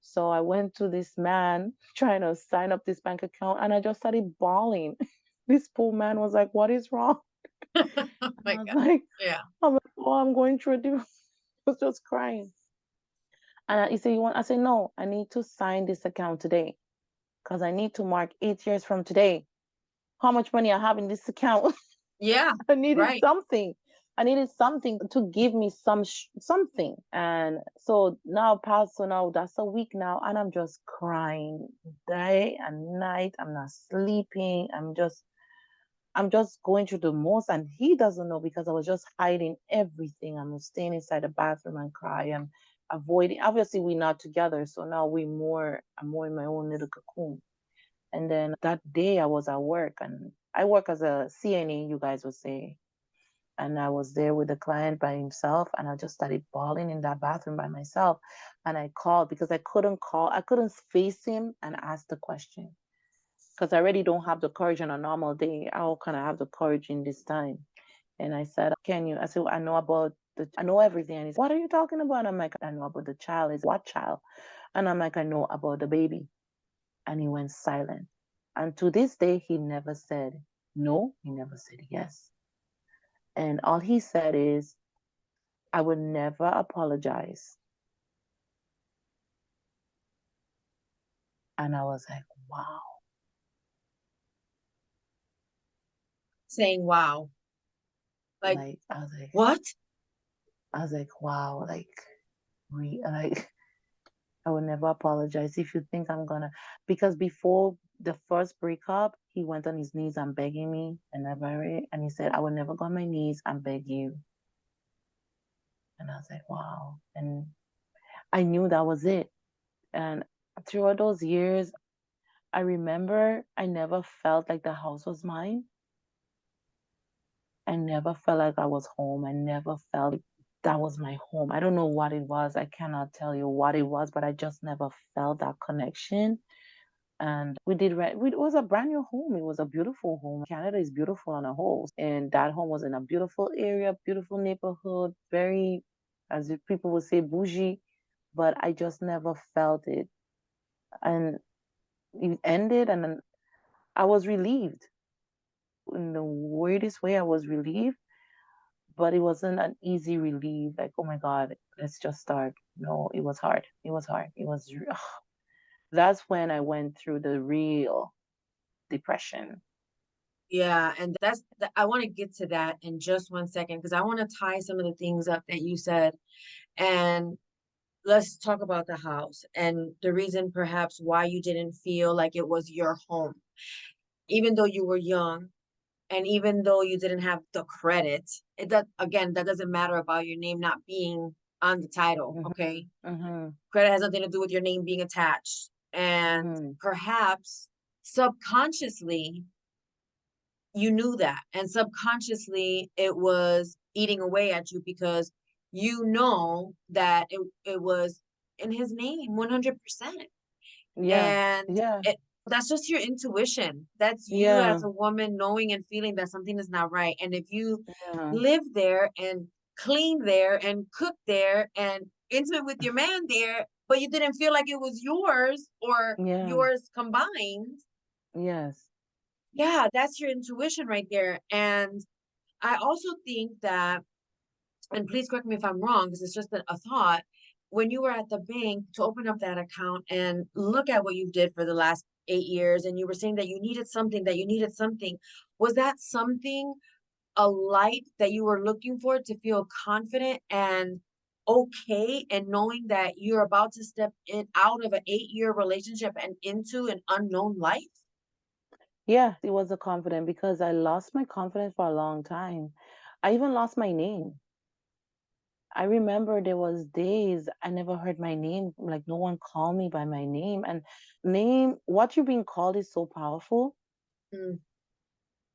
Speaker 5: So I went to this man trying to sign up this bank account and I just started bawling. This poor man was like, what is wrong?
Speaker 4: Oh
Speaker 5: And
Speaker 4: my
Speaker 5: I was
Speaker 4: God.
Speaker 5: like,
Speaker 4: Yeah.
Speaker 5: oh, I'm going through a divorce. I was just crying. And he said, you want? I said, no, I need to sign this account today because I need to mark 8 years from today how much money I have in this account.
Speaker 4: Yeah,
Speaker 5: I needed
Speaker 4: right.
Speaker 5: something. I needed something to give me something. And so now past, so now that's a week now, and I'm just crying day and night. I'm not sleeping. I'm just going through the most, and he doesn't know because I was just hiding everything. I'm staying inside the bathroom and cry. I'm avoiding. Obviously, we're not together, so now I'm more in my own little cocoon. And then that day I was at work and I work as a CNA, you guys would say. And I was there with the client by himself and I just started bawling in that bathroom by myself. And I called because I couldn't face him and ask the question because I already don't have the courage on a normal day. How can I have the courage in this time? And I said, I said, I know everything. And he's, what are you talking about? I'm like, I know about the child. Is what child? And I'm like, I know about the baby. And he went silent. And to this day, he never said no, he never said yes. And all he said is, I would never apologize. And I was like, wow.
Speaker 4: Saying wow. Like,
Speaker 5: Like,
Speaker 4: what?
Speaker 5: I was like, wow, like, I would never apologize if you think I'm gonna, because before the first breakup, he went on his knees and begging me and he said, I would never go on my knees and beg you. And I was like, wow. And I knew that was it. And throughout those years, I remember I never felt like the house was mine. I never felt like I was home. I never felt like that was my home. I don't know what it was. I cannot tell you what it was, but I just never felt that connection. And it was a brand new home. It was a beautiful home. Canada is beautiful on a whole. And that home was in a beautiful area, beautiful neighborhood, very, as if people would say, bougie. But I just never felt it. And it ended, and then I was relieved. In the weirdest way, I was relieved, but it wasn't an easy relief. Like, oh my God, let's just start. No, it was hard. It was hard. That's when I went through the real depression.
Speaker 4: Yeah, and I want to get to that in just 1 second because I want to tie some of the things up that you said. And let's talk about the house and the reason perhaps why you didn't feel like it was your home, even though you were young and even though you didn't have the credit. That doesn't matter about your name not being on the title,
Speaker 5: Hmm.
Speaker 4: okay?
Speaker 5: Hmm.
Speaker 4: Credit has nothing to do with your name being attached. And
Speaker 5: Hmm.
Speaker 4: perhaps subconsciously you knew that. And subconsciously it was eating away at you because you know that it was in his name 100%.
Speaker 5: Yeah.
Speaker 4: And
Speaker 5: Yeah.
Speaker 4: that's just your intuition. That's you
Speaker 5: Yeah.
Speaker 4: as a woman knowing and feeling that something is not right. And if you
Speaker 5: Yeah.
Speaker 4: live there and clean there and cook there and intimate with your man there, but you didn't feel like it was yours or
Speaker 5: Yeah.
Speaker 4: yours combined,
Speaker 5: Yes.
Speaker 4: yeah, that's your intuition right there. And I also think that, and please correct me if I'm wrong, because it's just a thought, when you were at the bank to open up that account and look at what you did for the last 8 years, and you were saying that you needed something, was that something a light that you were looking for to feel confident and okay and knowing that you're about to step in out of an 8-year relationship and into an unknown life?
Speaker 5: Yeah, it was a confidence because I lost my confidence for a long time. I even lost my name. I remember there was days I never heard my name, like no one called me by my name. And name, what you're being called is so powerful.
Speaker 4: Mm,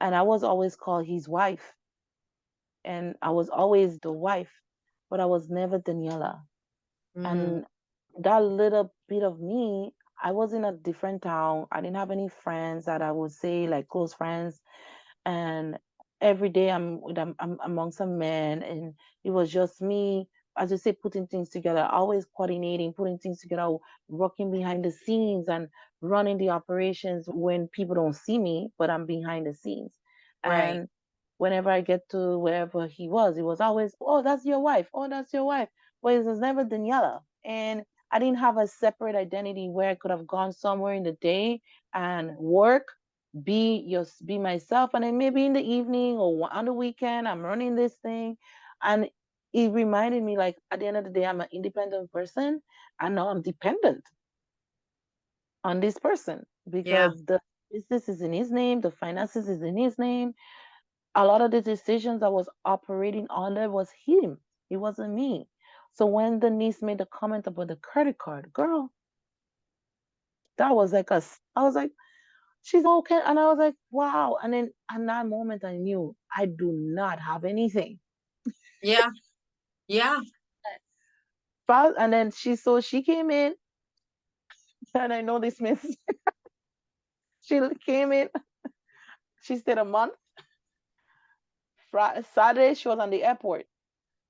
Speaker 5: And I was always called his wife, and I was always the wife, but I was never Daniela.
Speaker 4: mm,
Speaker 5: And that little bit of me, I was in a different town. I didn't have any friends that I would say like close friends. And every day I'm among some men, and it was just me, as you say, putting things together, always coordinating, putting things together, working behind the scenes and running the operations when people don't see me, but I'm behind the scenes.
Speaker 4: right.
Speaker 5: And whenever I get to wherever he was, it was always, oh, that's your wife, oh, that's your wife, but it was never Daniela. And I didn't have a separate identity where I could have gone somewhere in the day and work, be myself, and then maybe in the evening or on the weekend I'm running this thing. And it reminded me, like, at the end of the day, I'm an independent person, and now I'm dependent on this person
Speaker 4: Yeah.
Speaker 5: because the business is in his name, the finances is in his name. A lot of the decisions I was operating under was him, it wasn't me. So when the niece made the comment about the credit card, girl, that was like I was like, she's okay. And I was like, wow. And then at that moment, I knew I do not have anything.
Speaker 4: Yeah. Yeah.
Speaker 5: And then she came in, and I know this miss. She came in, she stayed a month. Saturday, she was on the airport.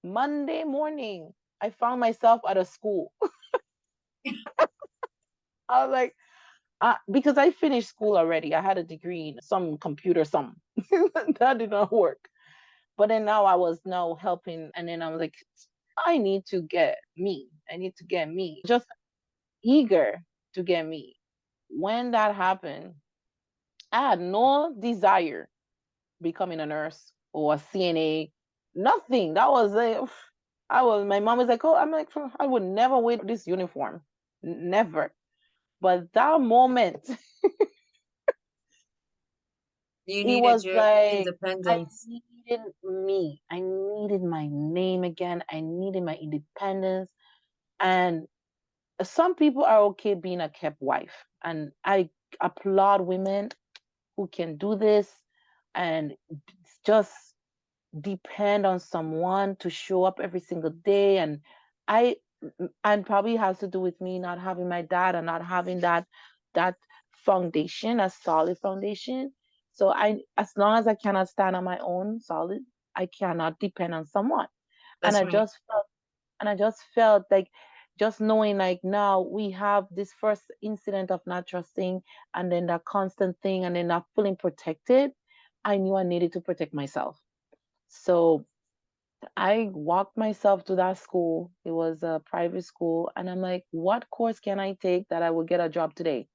Speaker 5: Monday morning, I found myself at a school. I was like, because I finished school already. I had a degree in some computer, some that did not work. But then now I was now helping, and then I was like, I need to get me. I need to get me. Just eager to get me. When that happened, I had no desire becoming a nurse or a CNA. Nothing. That was it. I was. My mom was like, "Oh, I'm like, I would never wear this uniform, never." But that moment,
Speaker 4: You
Speaker 5: it
Speaker 4: needed
Speaker 5: was
Speaker 4: your
Speaker 5: like I
Speaker 4: independence.
Speaker 5: needed me. I needed my name again. I needed my independence. And some people are okay being a kept wife, and I applaud women who can do this and just depend on someone to show up every single day. And I and probably has to do with me not having my dad and not having that foundation, a solid foundation. So I, as long as I cannot stand on my own solid, I cannot depend on someone. And
Speaker 4: That's right.
Speaker 5: I just felt like, just knowing like now we have this first incident of not trusting, and then that constant thing, and then not feeling protected, I knew I needed to protect myself. So I walked myself to that school. It was a private school, and I'm like, what course can I take that I will get a job today?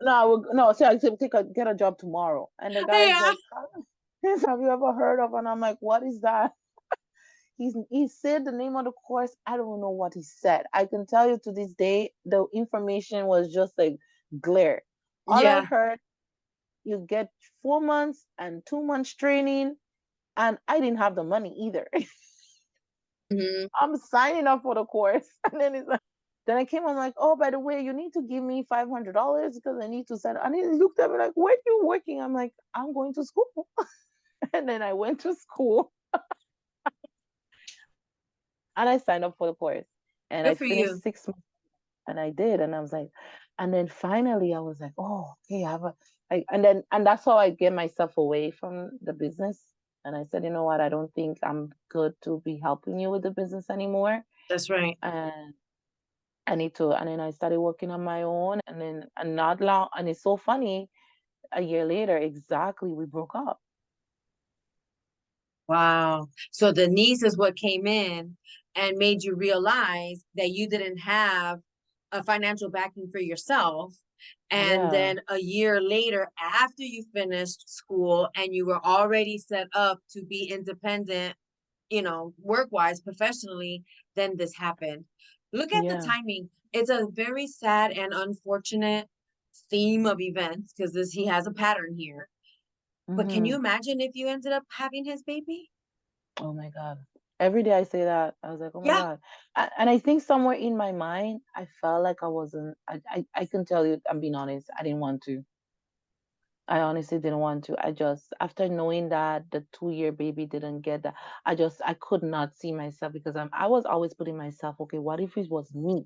Speaker 5: No, I will, no, so I said get a job tomorrow. And the guy's
Speaker 4: Yeah.
Speaker 5: like, have you ever heard of? And I'm like, what is that? He said the name of the course. I don't know what he said. I can tell you to this day, the information was just like glare. All I
Speaker 4: Yeah.
Speaker 5: heard, you get 4 months and 2 months training, and I didn't have the money either.
Speaker 4: Mhm.
Speaker 5: I'm signing up for the course, and then it's like, then I came. I'm like, oh, by the way, you need to give me $500 because I need to send. And he looked at me like, where are you working? I'm like, I'm going to school. And then I went to school and I signed up for the course, and I
Speaker 4: Good for
Speaker 5: finished
Speaker 4: you.
Speaker 5: 6 months. And I did, and I was like, and then finally I was like, oh, okay, I have a, and that's how I get myself away from the business. And I said, you know what, I don't think I'm good to be helping you with the business anymore.
Speaker 4: That's right.
Speaker 5: And I need to, and then I started working on my own, and then and not long, and it's so funny, a year later, exactly, we broke up.
Speaker 4: Wow. So the niece is what came in and made you realize that you didn't have a financial backing for yourself. And
Speaker 5: Yeah,
Speaker 4: then a year later, after you finished school and you were already set up to be independent, work wise, professionally, then this happened. Look at the
Speaker 5: yeah,
Speaker 4: timing. It's a very sad and unfortunate theme of events because this he has a pattern here. But can you
Speaker 5: Hmm.
Speaker 4: imagine if you ended up having his baby?
Speaker 5: Oh my God. Every day I say that, I was like, oh my
Speaker 4: Yeah,
Speaker 5: God. And I think somewhere in my mind, I felt like I wasn't, I can tell you, I'm being honest, I didn't want to. I honestly didn't want to. I just, after knowing that the 2 year baby didn't get that, I could not see myself because I was always putting myself, okay, what if it was me?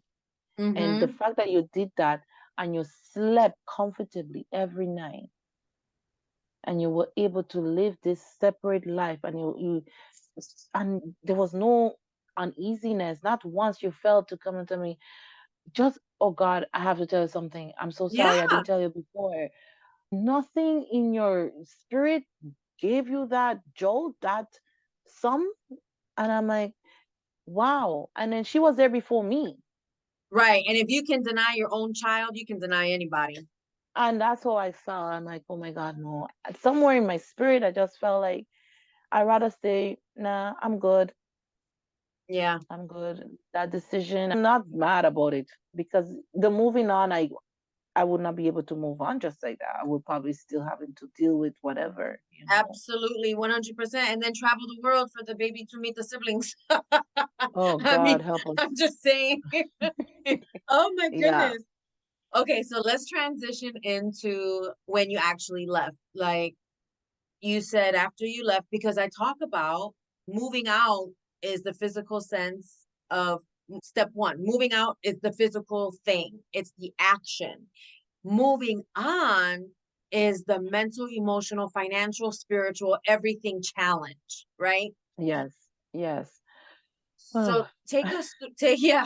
Speaker 5: And the
Speaker 4: mm-hmm.
Speaker 5: fact that you did that and you slept comfortably every night and you were able to live this separate life and and there was no uneasiness, not once you felt to come and tell me, just, oh God, I have to tell you something. I'm so
Speaker 4: Yeah,
Speaker 5: sorry I didn't tell you before. Nothing in your spirit gave you that jolt, that some, and I'm like, wow. And then she was there before me.
Speaker 4: right. And if you can deny your own child, you can deny anybody.
Speaker 5: And that's how I felt. I'm like, oh my God, no. Somewhere in my spirit, I just felt like I'd rather say, nah, I'm good.
Speaker 4: Yeah,
Speaker 5: I'm good. That decision, I'm not mad about it because the moving on, I would not be able to move on just like that. I would probably still having to deal with whatever.
Speaker 4: absolutely, 100%. And then travel the world for the baby to meet the siblings.
Speaker 5: Oh
Speaker 4: I mean,
Speaker 5: God, help
Speaker 4: I'm
Speaker 5: us.
Speaker 4: just saying. Oh my
Speaker 5: Yeah.
Speaker 4: goodness. Okay, so let's transition into when you actually left. Like you said after you left, because I talk about moving out is the physical sense of step one. Moving out is the physical thing, it's the action. Moving on is the mental, emotional, financial, spiritual, everything challenge, right?
Speaker 5: Yes. Yes.
Speaker 4: So take us take yeah,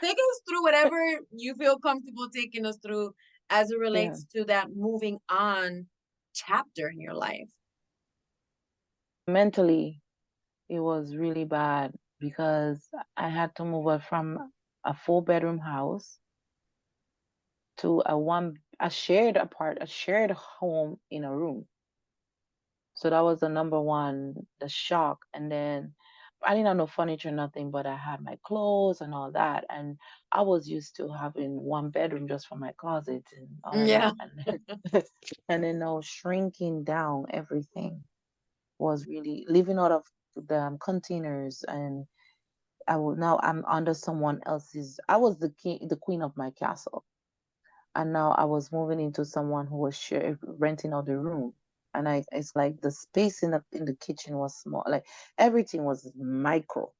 Speaker 4: take us through whatever you feel comfortable taking us through as it
Speaker 5: Yeah.
Speaker 4: relates to that moving on chapter in your life.
Speaker 5: Mentally, it was really bad because I had to move her from a 4 bedroom house to a shared home in a room. So that was the number one, the shock. And then I didn't have no furniture, nothing, but I had my clothes and all that. And I was used to having 1 bedroom just for my closet and all of
Speaker 4: Yeah.
Speaker 5: that. And then, and then now shrinking down everything was really living out of the containers. And I'm under someone else's. I was the queen of my castle, and now I was moving into someone who was renting out the room. And it's like the space in the kitchen was small, like everything was micro,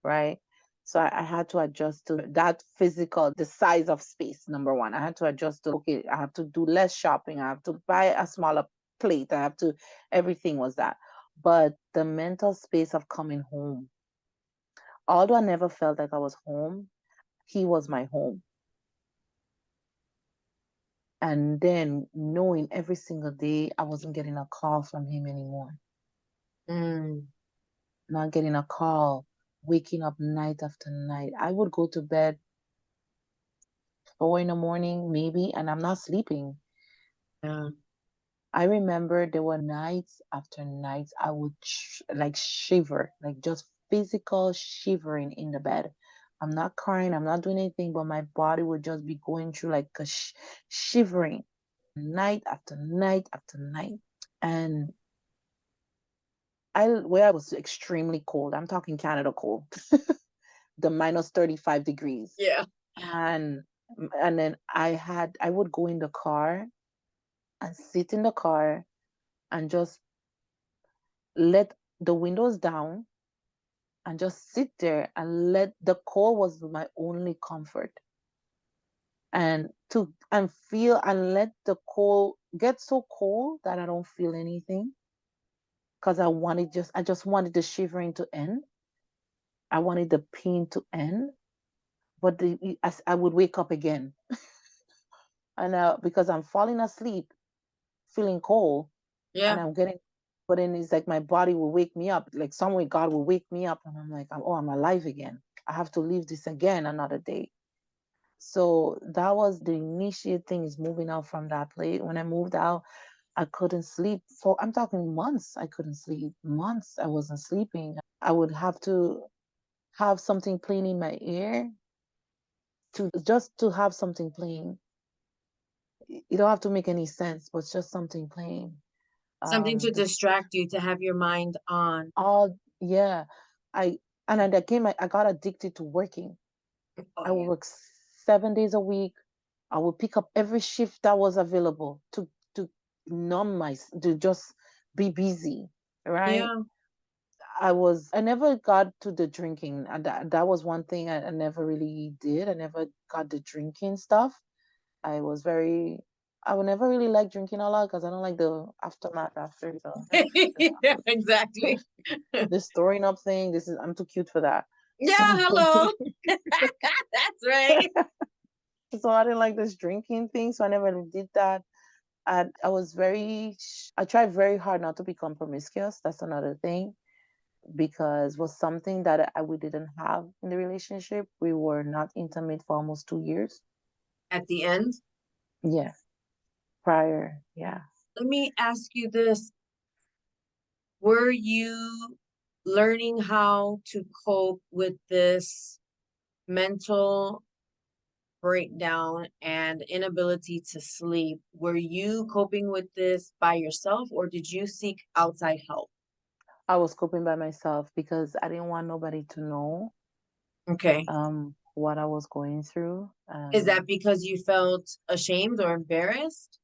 Speaker 5: right? So I had to adjust to that physical, the size of space. Number one, I had to adjust to, okay, I have to do less shopping. I have to buy a smaller plate. I have to, everything was that. But the mental space of coming home, although I never felt like I was home, he was my home. And then knowing every single day I wasn't getting a call from him anymore,
Speaker 4: Mm,
Speaker 5: not getting a call, waking up night after night. I would go to bed 4 in the morning, maybe, and I'm not sleeping.
Speaker 4: yeah.
Speaker 5: I remember there were nights after nights I would like shiver, like just physical shivering in the bed. I'm not crying, I'm not doing anything, but my body would just be going through like a shivering night after night after night. And where I was extremely cold. I'm talking Canada cold, the minus 35 degrees.
Speaker 4: Yeah.
Speaker 5: And and then I would go in the car and sit in the car and just let the windows down and just sit there and let the cold was my only comfort. And feel and let the cold get so cold that I don't feel anything because I just wanted the shivering to end. I wanted the pain to end, but as I would wake up again, and because I'm falling asleep, feeling cold, and
Speaker 4: Yeah.
Speaker 5: I'm getting, but then it's like my body will wake me up, like some way God will wake me up, and I'm like, oh, I'm alive again. I have to live this again another day. So that was the initiate thing is moving out from that place. When I moved out, I couldn't sleep for, I'm talking months. I couldn't sleep months. I wasn't sleeping. I would have to have something playing in my ear to just to have something playing. You don't have to make any sense, but it's just something plain.
Speaker 4: Something to
Speaker 5: The
Speaker 4: distract you, to have your mind on.
Speaker 5: all yeah, I and then again I got addicted to working.
Speaker 4: Oh
Speaker 5: I would
Speaker 4: yeah.
Speaker 5: work 7 days a week. I would pick up every shift that was available to numb my to just be busy, right?
Speaker 4: Yeah.
Speaker 5: I never got to the drinking, and that was one thing I never really did. I never got the drinking stuff. I was very I would never really like drinking a lot because I don't like the aftermath after
Speaker 4: Yeah, exactly.
Speaker 5: this storing up thing. This is I'm too cute for that.
Speaker 4: Yeah,
Speaker 5: So
Speaker 4: hello. That's right.
Speaker 5: so I didn't like this drinking thing, so I never really did that. I was I tried very hard not to become promiscuous. That's another thing because it was something that we didn't have in the relationship. We were not intimate for almost 2 years.
Speaker 4: At the end,
Speaker 5: Yeah, prior. Yeah.
Speaker 4: let me ask you this. Were you learning how to cope with this mental breakdown and inability to sleep? Were you coping with this by yourself or did you seek outside help?
Speaker 5: I was coping by myself because I didn't want nobody to know
Speaker 4: Okay.
Speaker 5: what I was going through.
Speaker 4: Is that because you felt ashamed or embarrassed?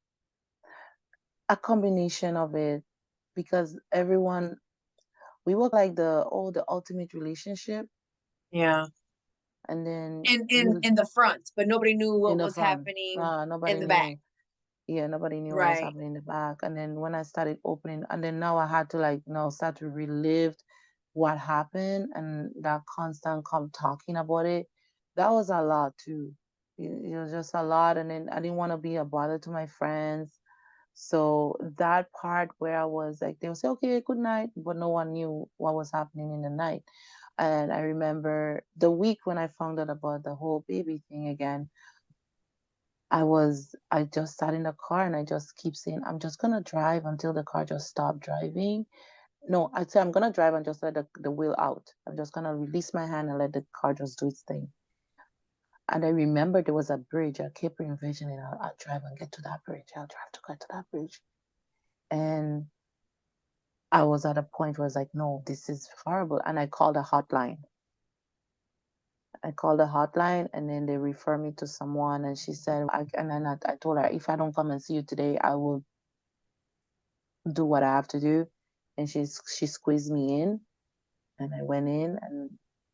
Speaker 5: A combination of it because everyone we were like the ultimate relationship,
Speaker 4: Yeah.
Speaker 5: and then
Speaker 4: In the front, but nobody knew
Speaker 5: in
Speaker 4: what
Speaker 5: the
Speaker 4: was
Speaker 5: front,
Speaker 4: happening in
Speaker 5: nobody
Speaker 4: the back.
Speaker 5: knew. Yeah, nobody knew what was
Speaker 4: Right.
Speaker 5: happening in the back. And then when I started opening, and then now I had to like start to relive what happened, and that constant come talking about it. That was a lot too. It was just a lot, and then I didn't want to be a bother to my friends. So that part where I was like, they would say, "Okay, good night," but no one knew what was happening in the night. And I remember the week when I found out about the whole baby thing again. I just sat in the car and I just keep saying, I'm just gonna drive until the car just stopped driving. No, I'd say I'm gonna drive and just let the wheel out. I'm just gonna release my hand and let the car just do its thing. And I remember there was a bridge. I kept envisioning, I'll drive and get to that bridge. I'll drive to get to that bridge. And I was at a point where I was like, no, this is horrible. And I called a hotline. I called the hotline and then they refer me to someone. And she said, and then I told her, if I don't come and see you today, I will do what I have to do. And she squeezed me in, and I went in,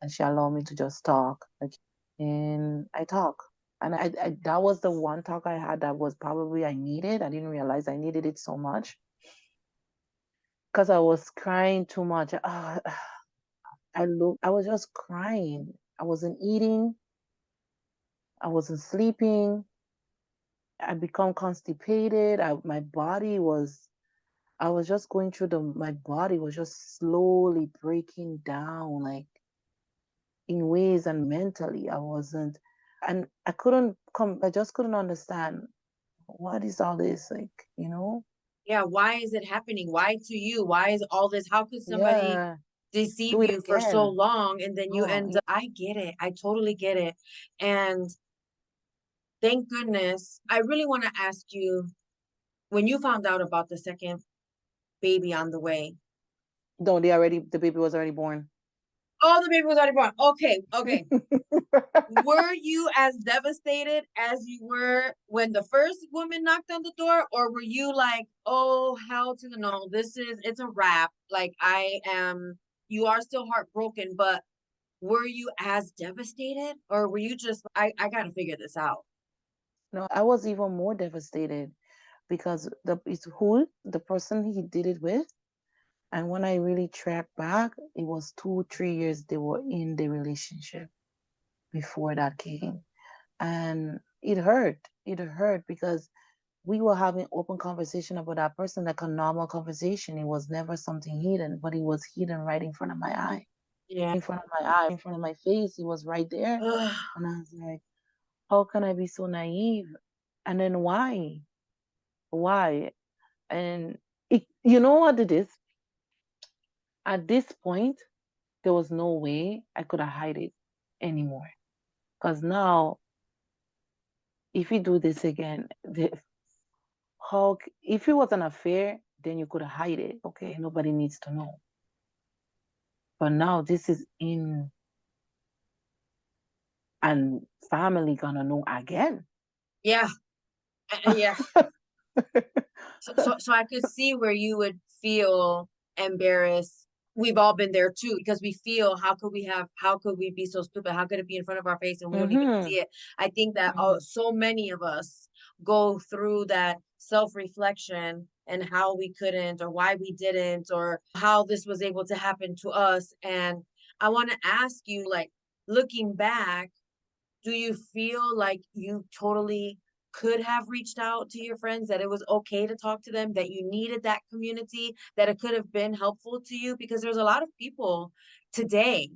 Speaker 5: and she allowed me to just talk. Like, and I talk. And I that was the one talk I had that was probably I needed. I didn't realize I needed it so much because I was crying too much. I was just crying. I wasn't eating. I wasn't sleeping. I become constipated. My body was I was just going through my body was just slowly breaking down, like in ways, and mentally I wasn't, and I just couldn't understand what is all this, like,
Speaker 4: Yeah, why is it happening? Why to you? Why is all this? How could somebody
Speaker 5: yeah,
Speaker 4: deceive
Speaker 5: do it
Speaker 4: you for so
Speaker 5: again.
Speaker 4: long and then you
Speaker 5: Oh,
Speaker 4: end up? I get it. I totally get it. And thank goodness. I really want to ask you, when you found out about the second baby on the way.
Speaker 5: no, the baby was already born.
Speaker 4: Oh, the baby was already born. Okay, okay. Were you as devastated as you were when the first woman knocked on the door, or were you like, oh, hell to the no, it's a wrap. Like, you are still heartbroken, but were you as devastated, or were you just, I gotta figure this out?
Speaker 5: No, I was even more devastated because the person he did it with. And when I really tracked back, it was 2, 3 years they were in the relationship before that came. And it hurt. It hurt because we were having open conversation about that person, like a normal conversation. It was never something hidden, but it was hidden right in front of my eye,
Speaker 4: Yeah.
Speaker 5: in front of my eye, in front of my face. It was right there.
Speaker 4: Ugh.
Speaker 5: And I was like, how can I be so naive? And then why? Why? And you know what it is? At this point, there was no way I could hide it anymore. Because now, if we do this again, if it was an affair, then you could hide it. Okay, nobody needs to know. But now this is in, and family gonna know again.
Speaker 4: Yeah. Yeah. So I could see where you would feel embarrassed. We've all been there too, because we feel, how could we be so stupid? How could it be in front of our face and we don't even
Speaker 5: Mm-hmm.
Speaker 4: see it? I think that
Speaker 5: Mm-hmm.
Speaker 4: so many of us go through that self-reflection and how we couldn't, or why we didn't, or how this was able to happen to us. And I want to ask you, like, looking back, do you feel like you totally could have reached out to your friends, that it was okay to talk to them, that you needed that community, that it could have been helpful to you? Because there's a lot of people today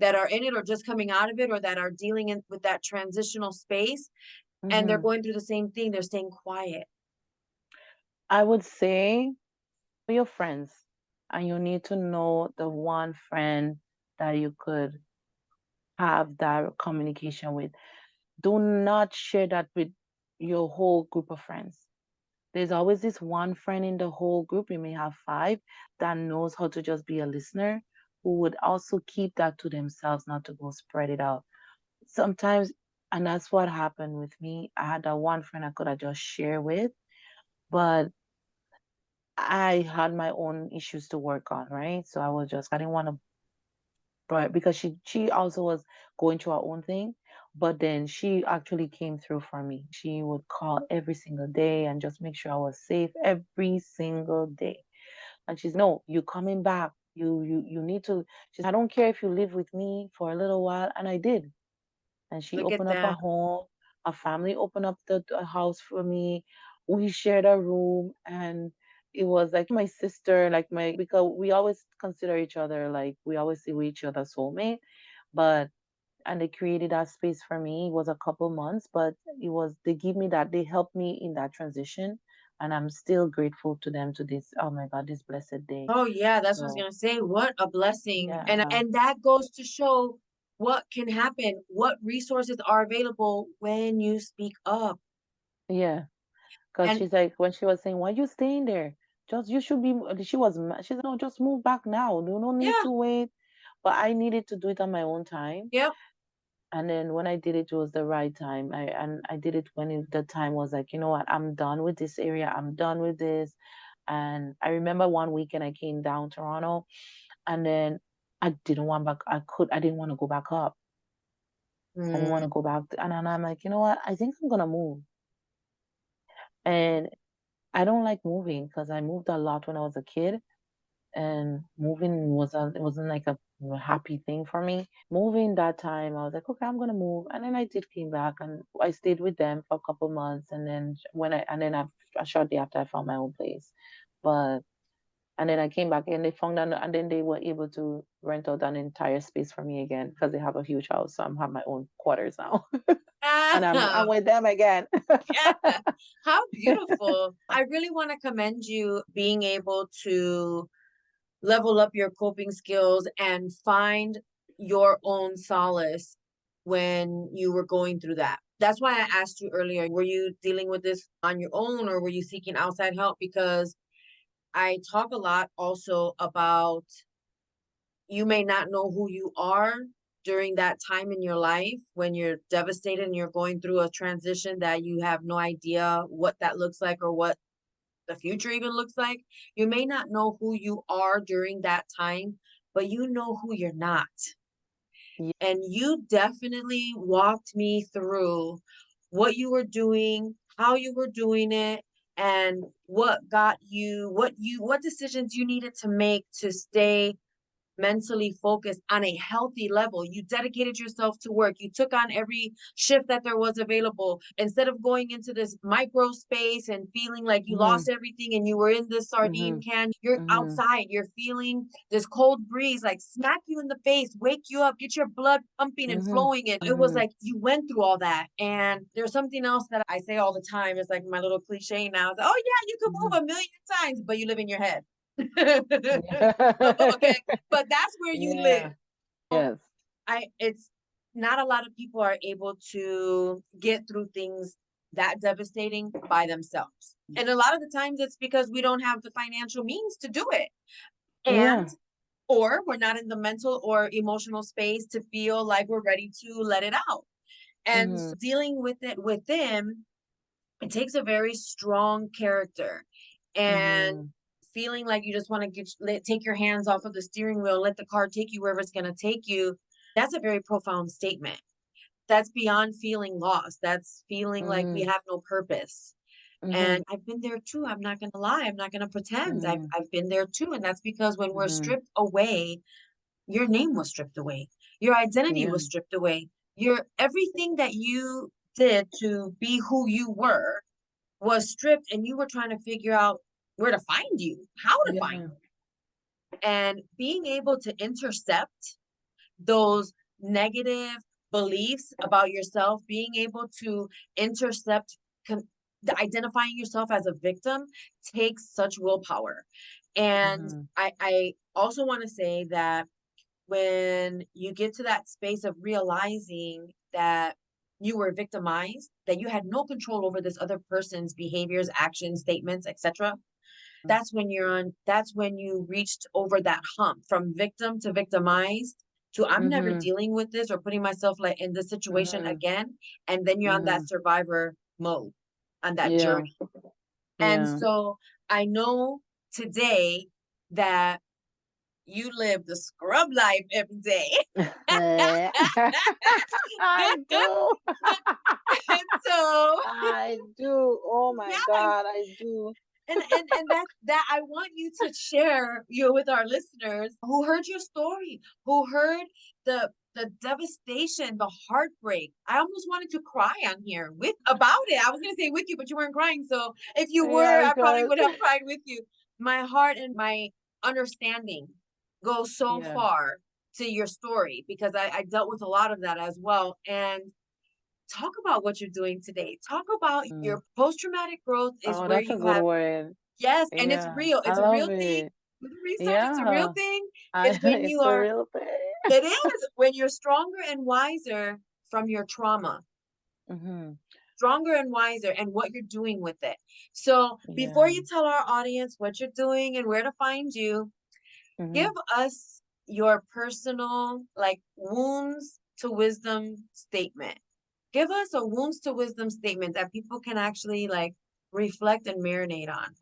Speaker 4: that are in it, or just coming out of it, or that are dealing with that transitional space, and they're
Speaker 5: Mm-hmm.
Speaker 4: going through the same thing. They're staying quiet.
Speaker 5: I would say your friends, and you need to know the one friend that you could have that communication with. Do not share that with your whole group of friends. There's always this one friend in the whole group, you may have five, that knows how to just be a listener, who would also keep that to themselves, not to go spread it out. Sometimes, and that's what happened with me. I had that one friend I could have just share with, but I had my own issues to work on, right? So I didn't want to, but because she also was going through her own thing, but then she actually came through for me. She would call every single day and just make sure I was safe every single day. And she's, no, you coming back. You need to. She's, I don't care if you live with me for a little while, and I did. And she
Speaker 4: Look at
Speaker 5: opened up a
Speaker 4: that.
Speaker 5: home. A family opened up the house for me. We shared a room, and it was like my sister, like my, because we always consider each other, like we always see we each other soulmate. But and they created that space for me. It was a couple months, but it was, they give me that, they helped me in that transition, and I'm still grateful to them to this. Oh my God, this blessed day.
Speaker 4: Oh yeah, that's what I was
Speaker 5: So
Speaker 4: gonna say. What a blessing.
Speaker 5: yeah,
Speaker 4: And that goes to show what can happen, what resources are available when you speak up.
Speaker 5: yeah. Because
Speaker 4: And
Speaker 5: she's like, when she was saying, why you staying there? Just, you should be, she was, she said, no, just move back now. You don't need
Speaker 4: yeah,
Speaker 5: to wait. But I needed to do it on my own time.
Speaker 4: yep.
Speaker 5: And then when I did it, it was the right time. And I did it when the time was like, you know what, I'm done with this area. I'm done with this. And I remember one weekend I came down Toronto, and then I didn't want back. I didn't want to go back up. I didn't want to
Speaker 4: Mm.
Speaker 5: go back. And I'm like, you know what? I think I'm gonna move. And I don't like moving because I moved a lot when I was a kid, and moving it wasn't like a happy thing for me. Moving that time, I was like, okay, I'm gonna move, and then I did came back, and I stayed with them for a couple months, and then shortly after I found my own place, but and then I came back and they found out, and then they were able to rent out an entire space for me again because they have a huge house, so I'm have my own quarters now, and I'm
Speaker 4: Ah,
Speaker 5: with them again.
Speaker 4: yeah. How beautiful. I really want to commend you being able to level up your coping skills and find your own solace when you were going through that. That's why I asked you earlier, were you dealing with this on your own, or were you seeking outside help? Because I talk a lot also about, you may not know who you are during that time in your life when you're devastated and you're going through a transition that you have no idea what that looks like, or what the future even looks like. You may not know who you are during that time, but you know who you're not.
Speaker 5: Ye-
Speaker 4: And you definitely walked me through what you were doing, how you were doing it, and what got you, what decisions you needed to make to stay mentally focused on a healthy level. You dedicated yourself to work. You took on every shift that there was available. Instead of going into this micro space and feeling like you lost
Speaker 5: Mhm,
Speaker 4: everything and you were in this sardine
Speaker 5: mhm,
Speaker 4: can, you're
Speaker 5: mhm,
Speaker 4: outside, you're feeling this cold breeze like smack you in the face, wake you up, get your blood pumping and
Speaker 5: mhm,
Speaker 4: flowing. And it was
Speaker 5: mhm,
Speaker 4: like you went through all that. And there's something else that I say all the time. It's like my little cliche now. It's like, oh yeah, you could move
Speaker 5: mhm.
Speaker 4: a million times, but you live in your head. Okay,
Speaker 5: Yeah.
Speaker 4: but that's where you live.
Speaker 5: Yeah.
Speaker 4: So
Speaker 5: Yes.
Speaker 4: it's not a lot of people are able to get through things that devastating by themselves. And a lot of the times it's because we don't have the financial means to do it. And
Speaker 5: Yeah.
Speaker 4: or we're not in the mental or emotional space to feel like we're ready to let it out. And
Speaker 5: Mm-hmm.
Speaker 4: so dealing with it within, it takes a very strong character and
Speaker 5: Mm-hmm.
Speaker 4: feeling like you just want to take your hands off of the steering wheel, let the car take you wherever it's going to take you. That's a very profound statement. That's beyond feeling lost. That's feeling like we
Speaker 5: Mm-hmm.
Speaker 4: have no purpose.
Speaker 5: Mm-hmm.
Speaker 4: And I've been there too. I'm not going to lie. I'm not going to pretend. I've,
Speaker 5: Mm-hmm.
Speaker 4: I've been there too. And that's because when we're
Speaker 5: Mm-hmm.
Speaker 4: stripped away, your name was stripped away. Your identity
Speaker 5: Yeah.
Speaker 4: was stripped away. Your everything that you did to be who you were was stripped, and you were trying to figure out where to find you, how to find
Speaker 5: Yeah.
Speaker 4: you. And being able to intercept those negative beliefs about yourself, being able to intercept identifying yourself as a victim takes such willpower. And
Speaker 5: Mm-hmm.
Speaker 4: I also want to say that when you get to that space of realizing that you were victimized, that you had no control over this other person's behaviors, actions, statements, etc. That's when you reached over that hump from victim to victimized to I'm never
Speaker 5: Mm-hmm.
Speaker 4: dealing with this or putting myself like in this situation
Speaker 5: Mm-hmm.
Speaker 4: again. And then you're on
Speaker 5: Mm-hmm.
Speaker 4: that survivor mode, on that
Speaker 5: Yeah.
Speaker 4: journey. And
Speaker 5: Yeah.
Speaker 4: so I know today that you live the scrub life every day.
Speaker 5: I do.
Speaker 4: And so
Speaker 5: I do. Oh my
Speaker 4: yeah,
Speaker 5: God, I do.
Speaker 4: and that I want you to share with our listeners who heard your story, who heard the devastation, the heartbreak. I almost wanted to cry on here with about it. I was gonna say with you, but you weren't crying. So if you
Speaker 5: Yeah,
Speaker 4: were, I probably
Speaker 5: because
Speaker 4: would have cried with you. My heart and my understanding go so
Speaker 5: yeah.
Speaker 4: far to your story because I dealt with a lot of that as well. And talk about what you're doing today. Talk about
Speaker 5: Mm.
Speaker 4: your post-traumatic growth is
Speaker 5: Oh,
Speaker 4: where
Speaker 5: that's a
Speaker 4: you
Speaker 5: good
Speaker 4: have
Speaker 5: word.
Speaker 4: yes, and it's
Speaker 5: Yeah,
Speaker 4: real.
Speaker 5: I
Speaker 4: It's a
Speaker 5: love
Speaker 4: real thing.
Speaker 5: it.
Speaker 4: Do the research, it's a real
Speaker 5: Yeah,
Speaker 4: thing.
Speaker 5: I
Speaker 4: It's when you
Speaker 5: it's a
Speaker 4: are
Speaker 5: real thing.
Speaker 4: it is when you're stronger and wiser from your trauma.
Speaker 5: Mm-hmm.
Speaker 4: Stronger and wiser and what you're doing with it. So before
Speaker 5: Yeah.
Speaker 4: you tell our audience what you're doing and where to find you,
Speaker 5: Mm-hmm.
Speaker 4: give us your personal like wounds to wisdom statement. Give us a wounds to wisdom statement that people can actually like reflect and marinate on.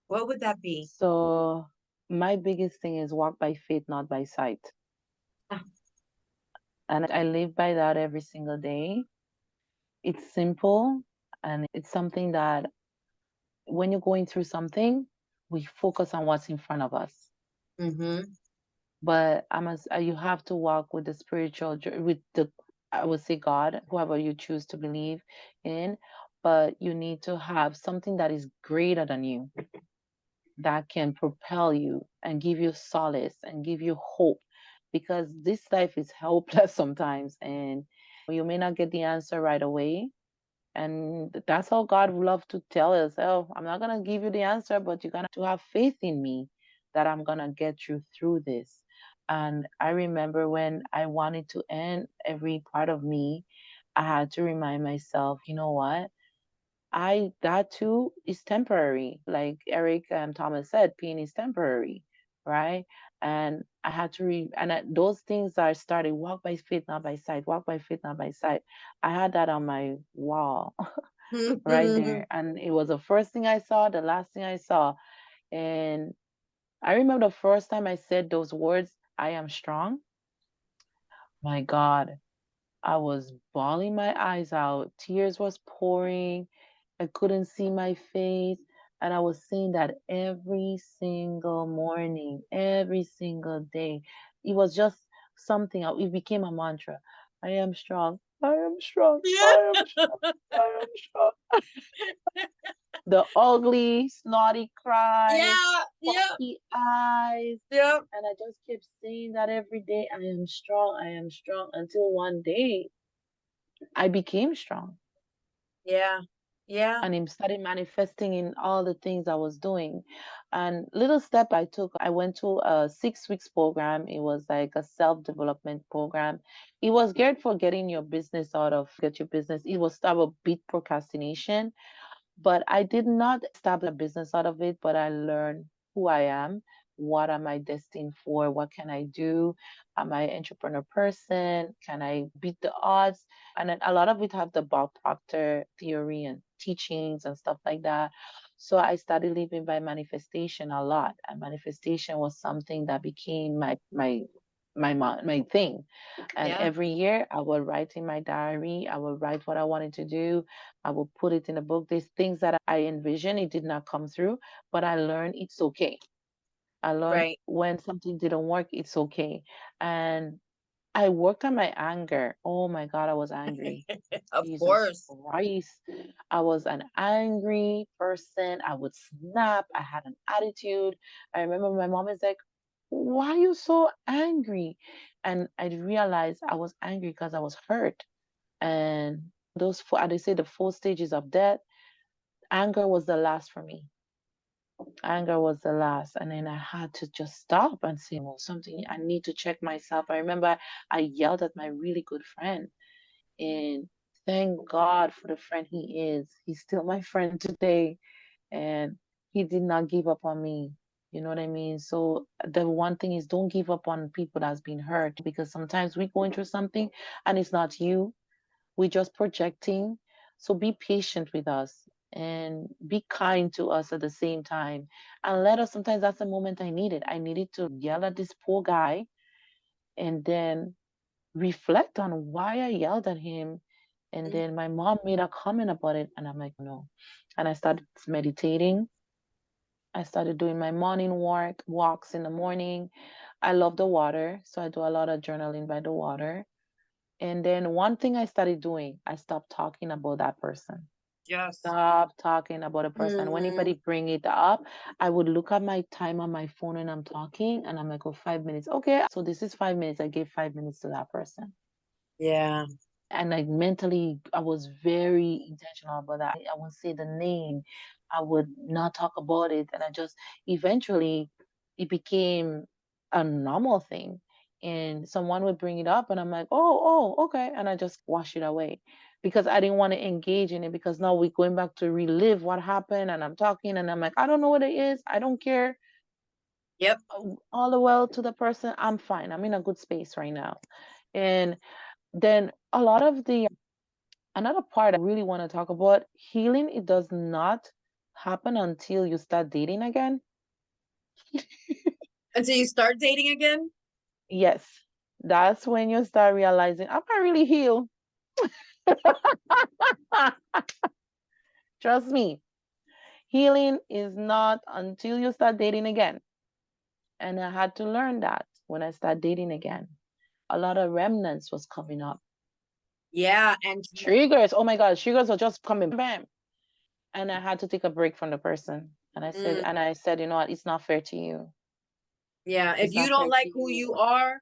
Speaker 4: What would that be?
Speaker 5: So my biggest thing is walk by faith, not by sight.
Speaker 4: Ah,
Speaker 5: And I live by that every single day. It's simple and it's something that when you're going through something, we focus on what's in front of us.
Speaker 4: mm-hmm.
Speaker 5: But you have to walk with the with the, I would say God, whoever you choose to believe in. But you need to have something that is greater than you, that can propel you and give you solace and give you hope, because this life is helpless sometimes, and you may not get the answer right away. And that's how God would love to tell us, oh, I'm not going to give you the answer, but you're going to have faith in me that I'm going to get you through this. And I remember when I wanted to end every part of me, I had to remind myself, you know what? That too is temporary. Like Eric and Thomas said, pain is temporary, right? And I had to those things I started walk by faith, not by sight. Walk by faith, not by sight. I had that on my wall right there, and it was the first thing I saw, the last thing I saw. And I remember the first time I said those words, "I am strong." My God, I was bawling my eyes out. Tears was pouring. I couldn't see my face. And I was saying that every single morning, every single day. It was just something, it became a mantra. I am strong. I am strong. I am strong.
Speaker 4: Yeah.
Speaker 5: I am strong. The ugly, snotty cry,
Speaker 4: Yeah. Yep.
Speaker 5: puffy eyes.
Speaker 4: Yep.
Speaker 5: And I just kept saying that every day. I am strong. I am strong. Until one day I became strong.
Speaker 4: Yeah. Yeah.
Speaker 5: And it started manifesting in all the things I was doing. And little step I took, I went to a 6 weeks program. It was like a self-development program. It was geared for getting your business out of get your business. It was about beat procrastination. But I did not establish a business out of it, but I learned who I am. What am I destined for? What can I do? Am I an entrepreneur person? Can I beat the odds? And then a lot of it have the Bob Proctor theory and teachings and stuff like that. So I started living by manifestation a lot. And manifestation was something that became my thing. And
Speaker 4: Yeah.
Speaker 5: every year I would write in my diary, I would write what I wanted to do. I would put it in a book. There's things that I envisioned, it did not come through, but I learned it's okay. I learned
Speaker 4: Right.
Speaker 5: when something didn't work, it's okay. And I worked on my anger. Oh my God, I was angry.
Speaker 4: Of
Speaker 5: Jesus
Speaker 4: course.
Speaker 5: Christ. I was an angry person. I would snap. I had an attitude. I remember my mom is like, why are you so angry? And I realized I was angry because I was hurt. And those four, they say the four stages of death, anger was the last for me. Anger was the last. And then I had to just stop and say, well, something, I need to check myself. I remember I yelled at my really good friend. And thank God for the friend he is. He's still my friend today. And he did not give up on me. You know what I mean? So the one thing is don't give up on people that's been hurt because sometimes we're going through something and it's not you. We're just projecting. So be patient with us and be kind to us at the same time. And let us, sometimes that's the moment I needed. I needed to yell at this poor guy and then reflect on why I yelled at him. And
Speaker 4: Mm.
Speaker 5: then my mom made a comment about it. And I'm like, no. And I started meditating. I started doing my morning walks in the morning. I love the water. So I do a lot of journaling by the water. And then one thing I started doing, I stopped talking about that person.
Speaker 4: Yes.
Speaker 5: Stop talking about a person. When
Speaker 4: Hmm.
Speaker 5: anybody bring it up, I would look at my time on my phone when I'm talking and I'm like, oh, 5 minutes. Okay, so this is 5 minutes. I gave 5 minutes to that person.
Speaker 4: Yeah.
Speaker 5: And like mentally, I was very intentional about that. I wouldn't say the name. I would not talk about it. And I just eventually it became a normal thing. And someone would bring it up and I'm like, oh, okay. And I just wash it away because I didn't want to engage in it because now we're going back to relive what happened and I'm talking and I'm like, I don't know what it is. I don't care.
Speaker 4: Yep.
Speaker 5: All the well to the person, I'm fine. I'm in a good space right now. And then a lot of the another part I really want to talk about healing, it does not happen until you start dating again.
Speaker 4: Until you start dating again.
Speaker 5: Yes, that's when you start realizing, am I really healed? Trust me, healing is not until you start dating again. And I had to learn that when I started dating again. A lot of remnants was coming up.
Speaker 4: Yeah. And
Speaker 5: Triggers, oh my God, triggers are just coming, bam. And I had to take a break from the person.
Speaker 4: mm,
Speaker 5: And I said, you know what, it's not fair to you.
Speaker 4: yeah, if
Speaker 5: It's
Speaker 4: you
Speaker 5: not
Speaker 4: don't
Speaker 5: fair to
Speaker 4: like who you
Speaker 5: you.
Speaker 4: are,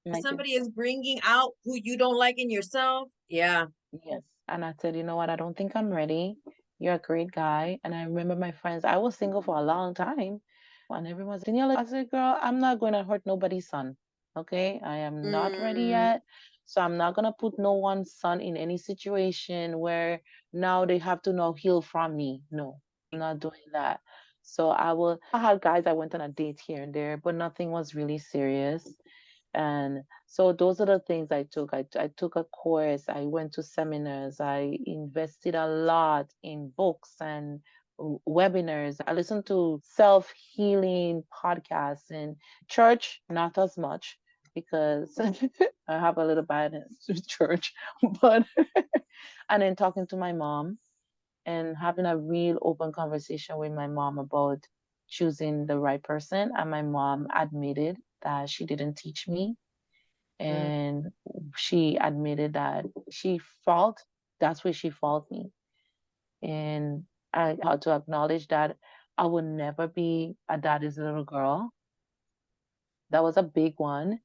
Speaker 4: if
Speaker 5: Like you.
Speaker 4: somebody is bringing out who you don't like in yourself, yeah.
Speaker 5: Yes. And I said, you know what? I don't think I'm ready. You're a great guy. And I remember my friends, I was single for a long time. And everyone's Daniela, I said, girl, I'm not going to hurt nobody's son. Okay. I am not ready
Speaker 4: Mm,
Speaker 5: yet. So I'm not going to put no one's son in any situation where now they have to now heal from me. No, I'm not doing that. So I had guys I went on a date here and there, but nothing was really serious. And so those are the things I took. I took a course, I went to seminars, I invested a lot in books and webinars. I listened to self-healing podcasts and church, not as much because I have a little bias to church, but and then talking to my mom and having a real open conversation with my mom about choosing the right person. And my mom admitted that she didn't teach me
Speaker 4: mm.
Speaker 5: and she admitted that she fault that's where she fault me and I had to acknowledge that I would never be a daddy's little girl. That was a big one.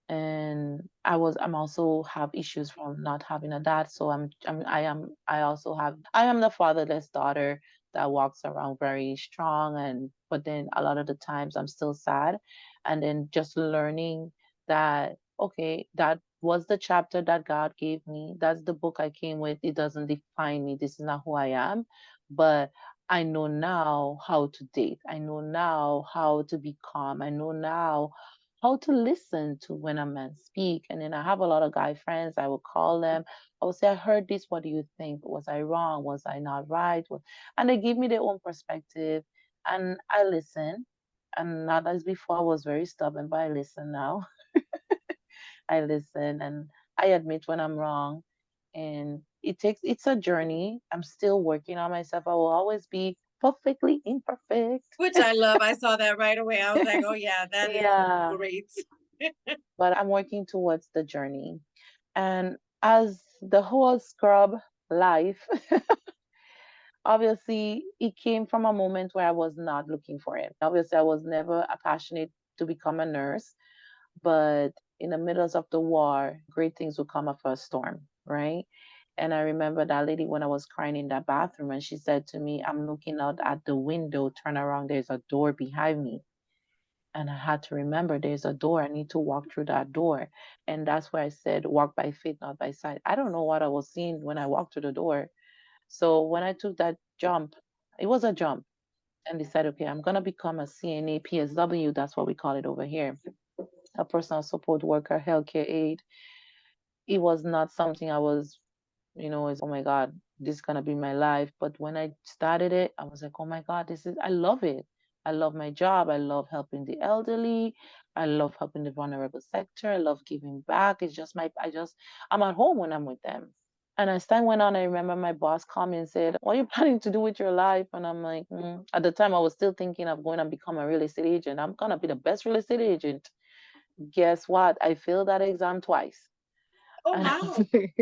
Speaker 5: And I'm also have issues from not having a dad, so I am the fatherless daughter that walks around very strong, and but then a lot of the times I'm still sad. And then just learning that okay, that was the chapter that God gave me, that's the book I came with, it doesn't define me, this is not who I am. But I know now how to date. I know now how to be calm. I know now how to listen to when a man speak. And then I have a lot of guy friends. I will call them. I will say, I heard this. What do you think? Was I wrong? Was I not right? And they give me their own perspective, and I listen. And not as before, I was very stubborn, but I listen now. I listen and I admit when I'm wrong. And it's a journey. I'm still working on myself. I will always be perfectly imperfect.
Speaker 4: Which I love. I saw that right away. I was like, oh yeah, that is
Speaker 5: Yeah,
Speaker 4: great.
Speaker 5: but I'm working towards the journey. And as the whole scrub life, obviously, it came from a moment where I was not looking for it. Obviously, I was never a passionate to become a nurse, but in the middle of the war, great things will come after a storm, right? And I remember that lady when I was crying in that bathroom, and she said to me, I'm looking out at the window, turn around, there's a door behind me. And I had to remember there's a door. I need to walk through that door. And that's where I said, walk by faith, not by sight. I don't know what I was seeing when I walked through the door. So when I took that jump, it was a jump, and decided, okay, I'm going to become a CNA PSW. That's what we call it over here, a personal support worker, healthcare aide. It was not something I was, is, oh my God, this is gonna be my life. But when I started it, I was like, oh my God, I love it. I love my job. I love helping the elderly. I love helping the vulnerable sector. I love giving back. I'm at home when I'm with them. And as time went on, I remember my boss called me and said, what are you planning to do with your life? And I'm like, At the time, I was still thinking of going and become a real estate agent. I'm going to be the best real estate agent. Guess what? I failed that exam twice.
Speaker 4: Oh
Speaker 5: And
Speaker 4: wow.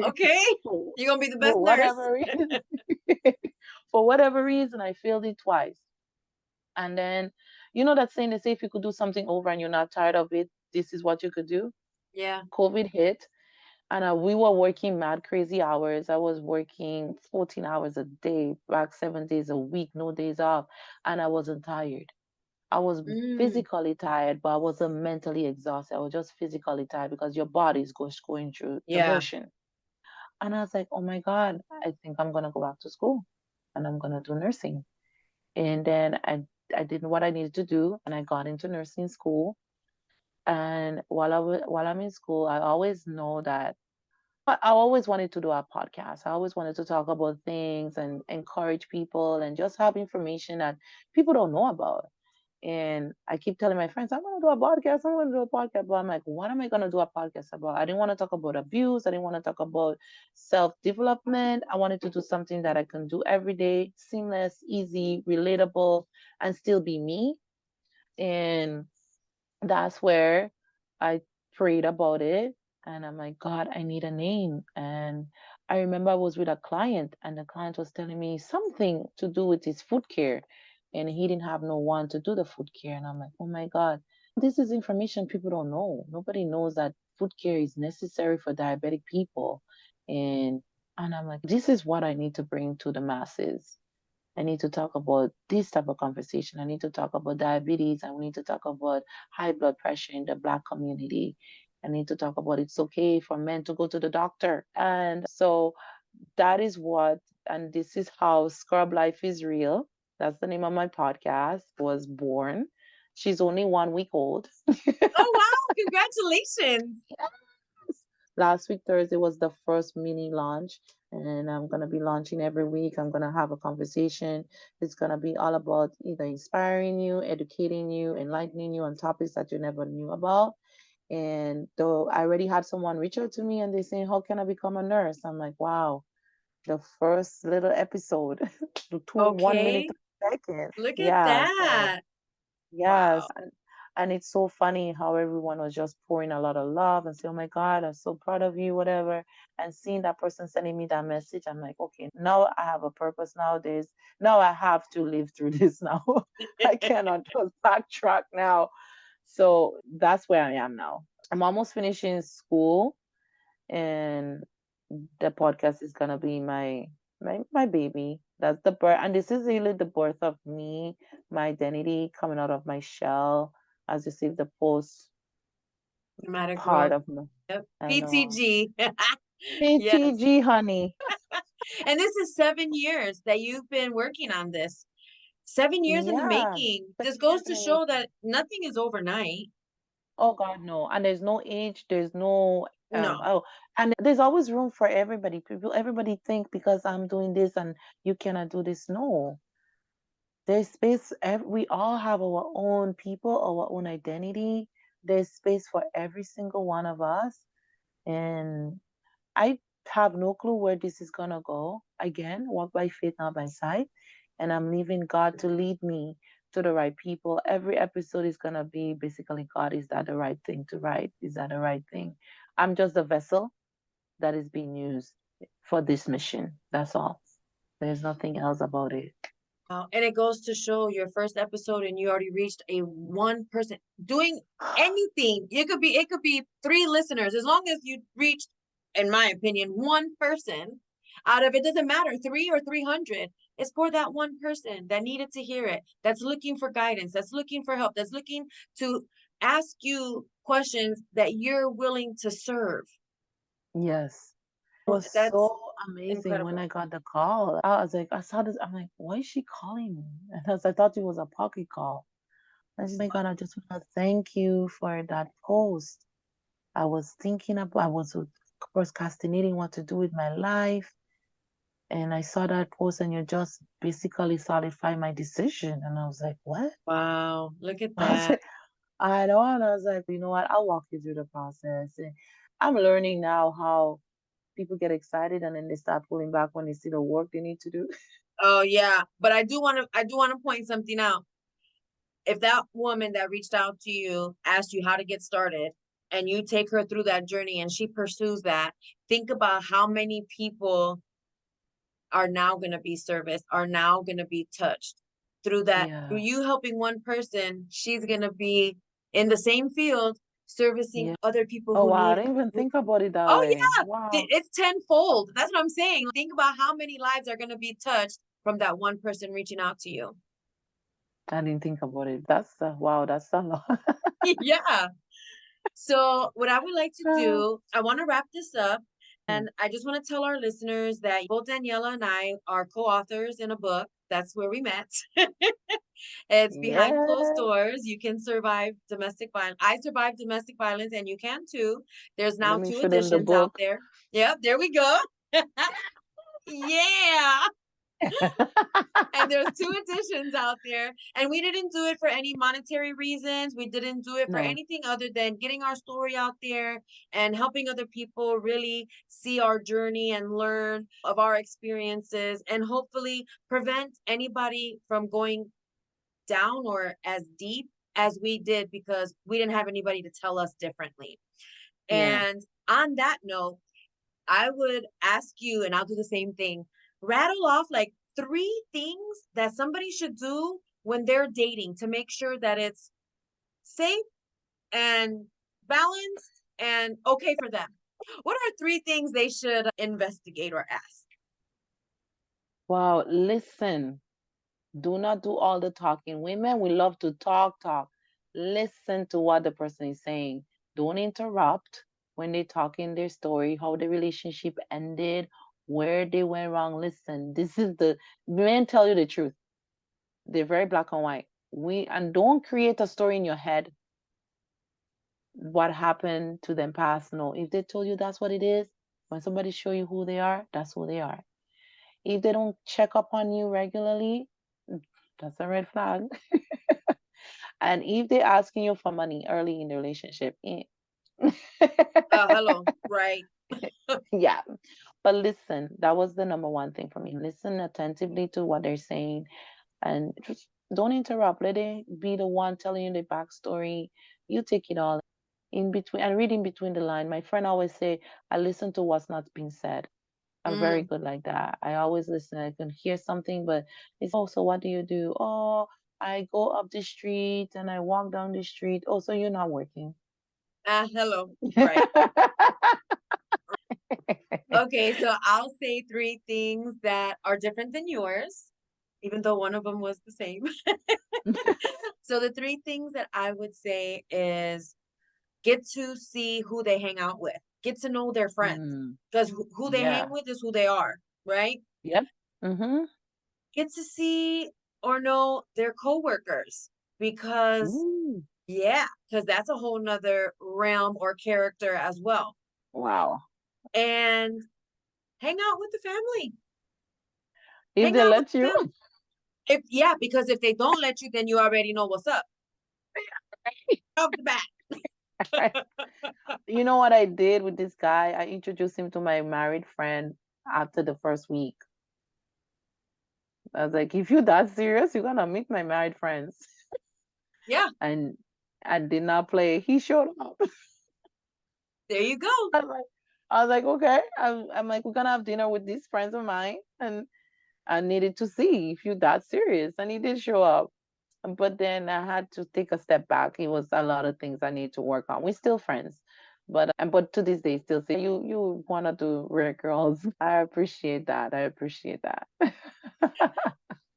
Speaker 4: Okay.
Speaker 5: for
Speaker 4: You're gonna be the best
Speaker 5: for
Speaker 4: nurse.
Speaker 5: whatever reason, for whatever reason, I failed it twice. And then, that saying, they say if you could do something over and you're not tired of it, this is what you could do.
Speaker 4: Yeah.
Speaker 5: COVID hit, and we were working mad crazy hours. I was working 14 hours a day, back 7 days a week, no days off, and I wasn't tired. I was
Speaker 4: Mm,
Speaker 5: physically tired, but I wasn't mentally exhausted. I was just physically tired because your body is going through the
Speaker 4: yeah.
Speaker 5: motion. And I was like, oh my God, I think I'm going to go back to school and I'm going to do nursing. And then I did what I needed to do and I got into nursing school. And while I'm in school, I always know that I always wanted to do a podcast. I always wanted to talk about things and encourage people and just have information that people don't know about. And I keep telling my friends, I'm going to do a podcast. I'm going to do a podcast. But I'm like, what am I going to do a podcast about? I didn't want to talk about abuse. I didn't want to talk about self development. I wanted to do something that I can do every day, seamless, easy, relatable, and still be me. And that's where I prayed about it. And I'm like, God, I need a name. And I remember I was with a client, and the client was telling me something to do with his food care. And he didn't have no one to do the food care. And I'm like, oh my God, this is information people don't know. Nobody knows that food care is necessary for diabetic people. And and I'm like, this is what I need to bring to the masses. I need to talk about this type of conversation. I need to talk about diabetes. I need to talk about high blood pressure in the Black community. I need to talk about it's okay for men to go to the doctor. And so that is and this is how Scrub Life is Real. That's the name of my podcast, was born. She's only 1 week old.
Speaker 4: Oh wow, congratulations.
Speaker 5: Last week, Thursday, was the first mini launch, and I'm going to be launching every week. I'm going to have a conversation. It's going to be all about either inspiring you, educating you, enlightening you on topics that you never knew about. And though I already had someone reach out to me and they saying, how can I become a nurse? I'm like, wow, the first little episode, 1 minute,
Speaker 4: Okay.
Speaker 5: 2 seconds.
Speaker 4: Look at
Speaker 5: Yeah. So
Speaker 4: that.
Speaker 5: yes,
Speaker 4: Wow.
Speaker 5: and it's so funny how everyone was just pouring a lot of love and say, "Oh my God, I'm so proud of you," whatever. And seeing that person sending me that message, I'm like, okay, now I have a purpose nowadays. Now I have to live through this now. I cannot just backtrack now. So that's where I am now. I'm almost finishing school, and the podcast is gonna be my baby. That's the birth, and this is really the birth of me, my identity coming out of my shell, as you see the post
Speaker 4: Dramatic
Speaker 5: part
Speaker 4: growth.
Speaker 5: of me.
Speaker 4: Yep.
Speaker 5: I know.
Speaker 4: PTG. Yes.
Speaker 5: PTG, honey.
Speaker 4: And this is 7 years that you've been working on this. 7 years in the
Speaker 5: Yeah,
Speaker 4: making. This
Speaker 5: 7 years
Speaker 4: goes
Speaker 5: in
Speaker 4: to
Speaker 5: the
Speaker 4: show
Speaker 5: making.
Speaker 4: that nothing is overnight.
Speaker 5: Oh God, no. And there's no age, there's no
Speaker 4: No.
Speaker 5: and there's always room for everybody. Everybody think because I'm doing this and you cannot do this. No. There's space. We all have our own people, our own identity. There's space for every single one of us. And I have no clue where this is gonna go. Again, walk by faith, not by sight. And I'm leaving God to lead me to the right people. Every episode is gonna be basically, God, is that the right thing to write? Is that the right thing? I'm just a vessel that is being used for this mission. That's all. There's nothing else about it.
Speaker 4: And it goes to show your first episode and you already reached a one person doing anything. It could be 3 listeners. As long as you reached, in my opinion, one person out of it, doesn't matter, 3 or 300. It's for that one person that needed to hear it, that's looking for guidance, that's looking for help, that's looking to ask you questions that you're willing to serve.
Speaker 5: Yes. It was
Speaker 4: That's
Speaker 5: so amazing when
Speaker 4: incredible.
Speaker 5: I got the call. I was like, I saw this. I'm like, why is she calling me? And I thought it was a pocket call. And she's like, oh my God, I just want to thank you for that post. I was thinking about, I was procrastinating what to do with my life. And I saw that post and you just basically solidified my decision. And I was like, what?
Speaker 4: Wow, look at
Speaker 5: I was
Speaker 4: that.
Speaker 5: like, I know. And I was like, you know what? I'll walk you through the process. And I'm learning now how people get excited and then they start pulling back when they see the work they need to do.
Speaker 4: Oh yeah, but I do want to point something out. If that woman that reached out to you asked you how to get started and you take her through that journey and she pursues that, think about how many people are now going to be serviced, are now going to be touched through that. Through
Speaker 5: Yeah.
Speaker 4: you helping one person, she's going to be in the same field servicing
Speaker 5: Yeah.
Speaker 4: other people
Speaker 5: Oh
Speaker 4: who
Speaker 5: wow, I
Speaker 4: need.
Speaker 5: didn't even think about it that
Speaker 4: Oh
Speaker 5: way.
Speaker 4: yeah,
Speaker 5: Wow.
Speaker 4: it's tenfold. That's what I'm saying. Think about how many lives are going to be touched from that one person reaching out to you.
Speaker 5: I didn't think about it. Wow, that's a lot.
Speaker 4: Yeah. So, what I would like to
Speaker 5: Ah,
Speaker 4: do, I want to wrap this up.
Speaker 5: mm.
Speaker 4: And I just want to tell our listeners that both Daniela and I are co authors in a book. That's where we met. It's behind closed
Speaker 5: Yeah.
Speaker 4: doors. You can survive domestic violence. I survived domestic violence, and you can too. There's
Speaker 5: Let
Speaker 4: now
Speaker 5: me
Speaker 4: two
Speaker 5: show them the
Speaker 4: editions out
Speaker 5: book.
Speaker 4: there. Yep, there we go. Yeah. And there's 2 editions out there, and we didn't do it for any monetary reasons. We didn't do it for
Speaker 5: No.
Speaker 4: anything other than getting our story out there and helping other people really see our journey and learn of our experiences, and hopefully prevent anybody from going down or as deep as we did, because we didn't have anybody to tell us differently.
Speaker 5: Yeah.
Speaker 4: And on that note, I would ask you, and I'll do the same thing, rattle off like 3 things that somebody should do when they're dating to make sure that it's safe and balanced and okay for them. What are 3 things they should investigate or ask?
Speaker 5: Wow, listen. Do not do all the talking. Women, we love to talk. Listen to what the person is saying. Don't interrupt when they talk in their story, how the relationship ended, where they went wrong. Listen, this is the men tell you the truth. They're very black and white. And don't create a story in your head what happened to them past. No, if they told you that's what it is, when somebody show you who they are, that's who they are. If they don't check up on you regularly, that's a red flag. And if they're asking you for money early in the relationship,
Speaker 4: Hello, right.
Speaker 5: yeah. But listen, that was the number one thing for me. Listen attentively to what they're saying and just don't interrupt. Let it be the one telling you the backstory. You take it all in between and read in between the line. My friend always say, I listen to what's not being said. I'm very
Speaker 4: Mm,
Speaker 5: good like that. I always listen. I can hear something, but it's, oh, so what do you do? Oh, I go up the street and I walk down the street. Oh, so you're not working.
Speaker 4: hello, right. Okay, so I'll say 3 things that are different than yours, even though one of them was the same. So the 3 things that I would say is get to see who they hang out with, get to know their friends,
Speaker 5: Mm,
Speaker 4: because who they hang
Speaker 5: yeah,
Speaker 4: with is who they are. right?
Speaker 5: Yep. Mm-hmm.
Speaker 4: Get to see or know their coworkers because,
Speaker 5: Ooh,
Speaker 4: yeah, because that's a whole nother realm or character as well.
Speaker 5: wow.
Speaker 4: And hang out with the family.
Speaker 5: If
Speaker 4: Hang
Speaker 5: they
Speaker 4: out with
Speaker 5: let
Speaker 4: the
Speaker 5: you.
Speaker 4: family. If yeah, because if they don't let you, then you already know what's up. Off the bat.
Speaker 5: You know what I did with this guy? I introduced him to my married friend after the first week. I was like, if you're that serious, you're gonna meet my married friends.
Speaker 4: Yeah,
Speaker 5: And I did not play. He showed up.
Speaker 4: there you go.
Speaker 5: I'm like, I was like, okay. I'm like, we're gonna have dinner with these friends of mine, and I needed to see if you're that serious. And he did show up. But then I had to take a step back. It was a lot of things I need to work on. We're still friends, but to this day, still say you wanna do rare girls. I appreciate that. I appreciate that.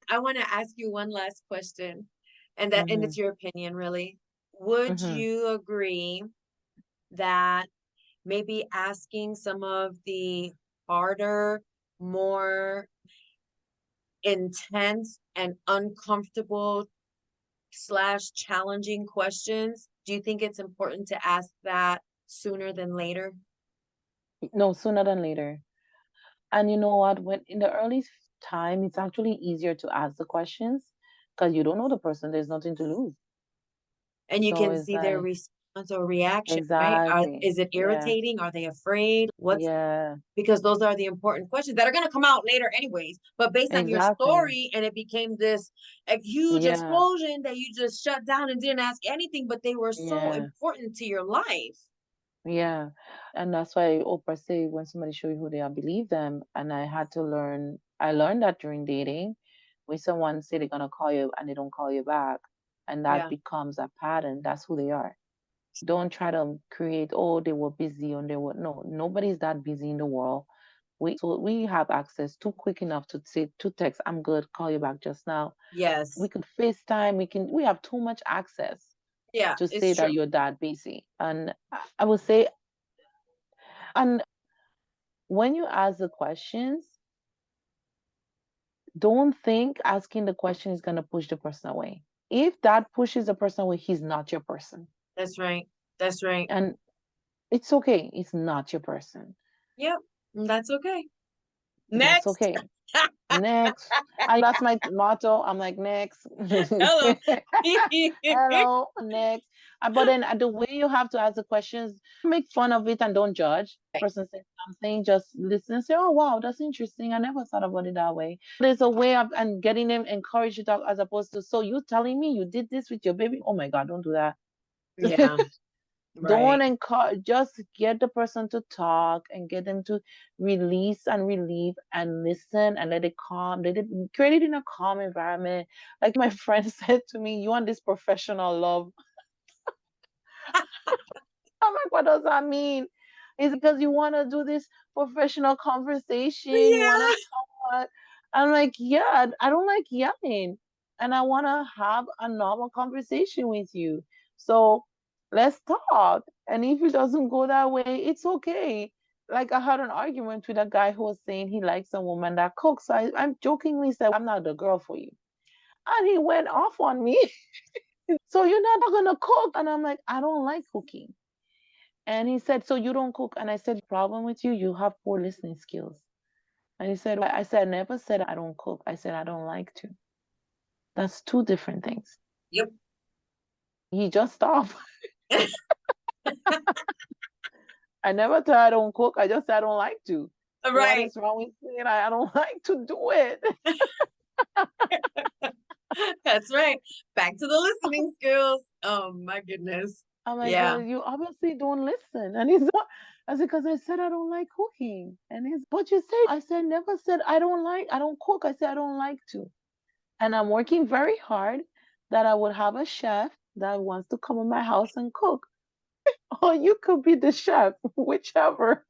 Speaker 4: I want to ask you one last question, and
Speaker 5: Hmm.
Speaker 4: it's your opinion, really. Would
Speaker 5: Hmm.
Speaker 4: you agree that maybe asking some of the harder, more intense and uncomfortable slash challenging questions, do you think it's important to ask that sooner than later?
Speaker 5: No, sooner than later. And you know what? When in the early time, it's actually easier to ask the questions because you don't know the person. There's nothing to lose.
Speaker 4: And you
Speaker 5: So
Speaker 4: can
Speaker 5: it's
Speaker 4: see their
Speaker 5: like
Speaker 4: response or reaction, right?
Speaker 5: exactly.
Speaker 4: Is it
Speaker 5: Yeah.
Speaker 4: irritating? Are they afraid? What's
Speaker 5: Yeah.
Speaker 4: because those are the important questions that are going to come out later anyways, but based on your
Speaker 5: Exactly.
Speaker 4: story, and it became this a huge
Speaker 5: Yeah.
Speaker 4: explosion that you just shut down and didn't ask anything, but they were so
Speaker 5: Yeah.
Speaker 4: important to your life.
Speaker 5: Yeah. And that's why Oprah say when somebody show you who they are, believe them. And I learned that during dating, when someone say they're gonna call you and they don't call you back, and that
Speaker 4: Yeah.
Speaker 5: becomes a pattern, that's who they are. Don't try to create, oh, they were busy or they were no, nobody's that busy in the world. We have access too quick enough to say to text, I'm good, call you back just now. We
Speaker 4: Yes.
Speaker 5: could FaceTime, we have too much access
Speaker 4: Yeah,
Speaker 5: to
Speaker 4: it's
Speaker 5: say
Speaker 4: true.
Speaker 5: that you're that busy. And I would say, and when you ask the questions, don't think asking the question is going to push the person away. If that pushes the person away, he's not your person.
Speaker 4: That's right. That's right.
Speaker 5: And it's okay. It's not your person.
Speaker 4: Yep. That's okay.
Speaker 5: That's
Speaker 4: Next.
Speaker 5: okay. Next. That's my motto. I'm like, next.
Speaker 4: Hello.
Speaker 5: Hello, next. But then the way you have to ask the questions, make fun of it and don't judge. Person says something, just listen and say, oh, wow, that's interesting. I never thought about it that way. There's a way of and getting them encouraged to talk as opposed to, so you telling me you did this with your baby? Oh my God, don't do that.
Speaker 4: Yeah,
Speaker 5: Don't
Speaker 4: right.
Speaker 5: encourage, just get the person to talk and get them to release and relieve and listen and let it calm. Let it create it in a calm environment. Like my friend said to me, you want this professional love. I'm like, what does that mean? Is it because you want to do this professional conversation? You want to
Speaker 4: Yeah.
Speaker 5: talk? I'm like, yeah, I don't like yelling. And I want to have a normal conversation with you. So let's talk. And if it doesn't go that way, it's okay. Like I had an argument with a guy who was saying he likes a woman that cooks. So I jokingly said, I'm not the girl for you. And he went off on me. So you're not going to cook. And I'm like, I don't like cooking. And he said, so you don't cook? And I said, problem with you, you have poor listening skills. And he said, I said, I never said I don't cook. I said, I don't like to. That's two different things.
Speaker 4: Yep.
Speaker 5: He just stopped. I never said I don't cook. I just said I don't like to. What
Speaker 4: Right.
Speaker 5: is wrong with saying I don't like to do it?
Speaker 4: That's right. Back to the listening skills. Oh my goodness.
Speaker 5: I'm like,
Speaker 4: Yeah.
Speaker 5: well, you obviously don't listen. And he's what? I said, because I said I don't like cooking. And he's, but you said, I said, never said I don't cook. I said I don't like to. And I'm working very hard that I would have a chef that wants to come in my house and cook. Or you could be the chef, whichever.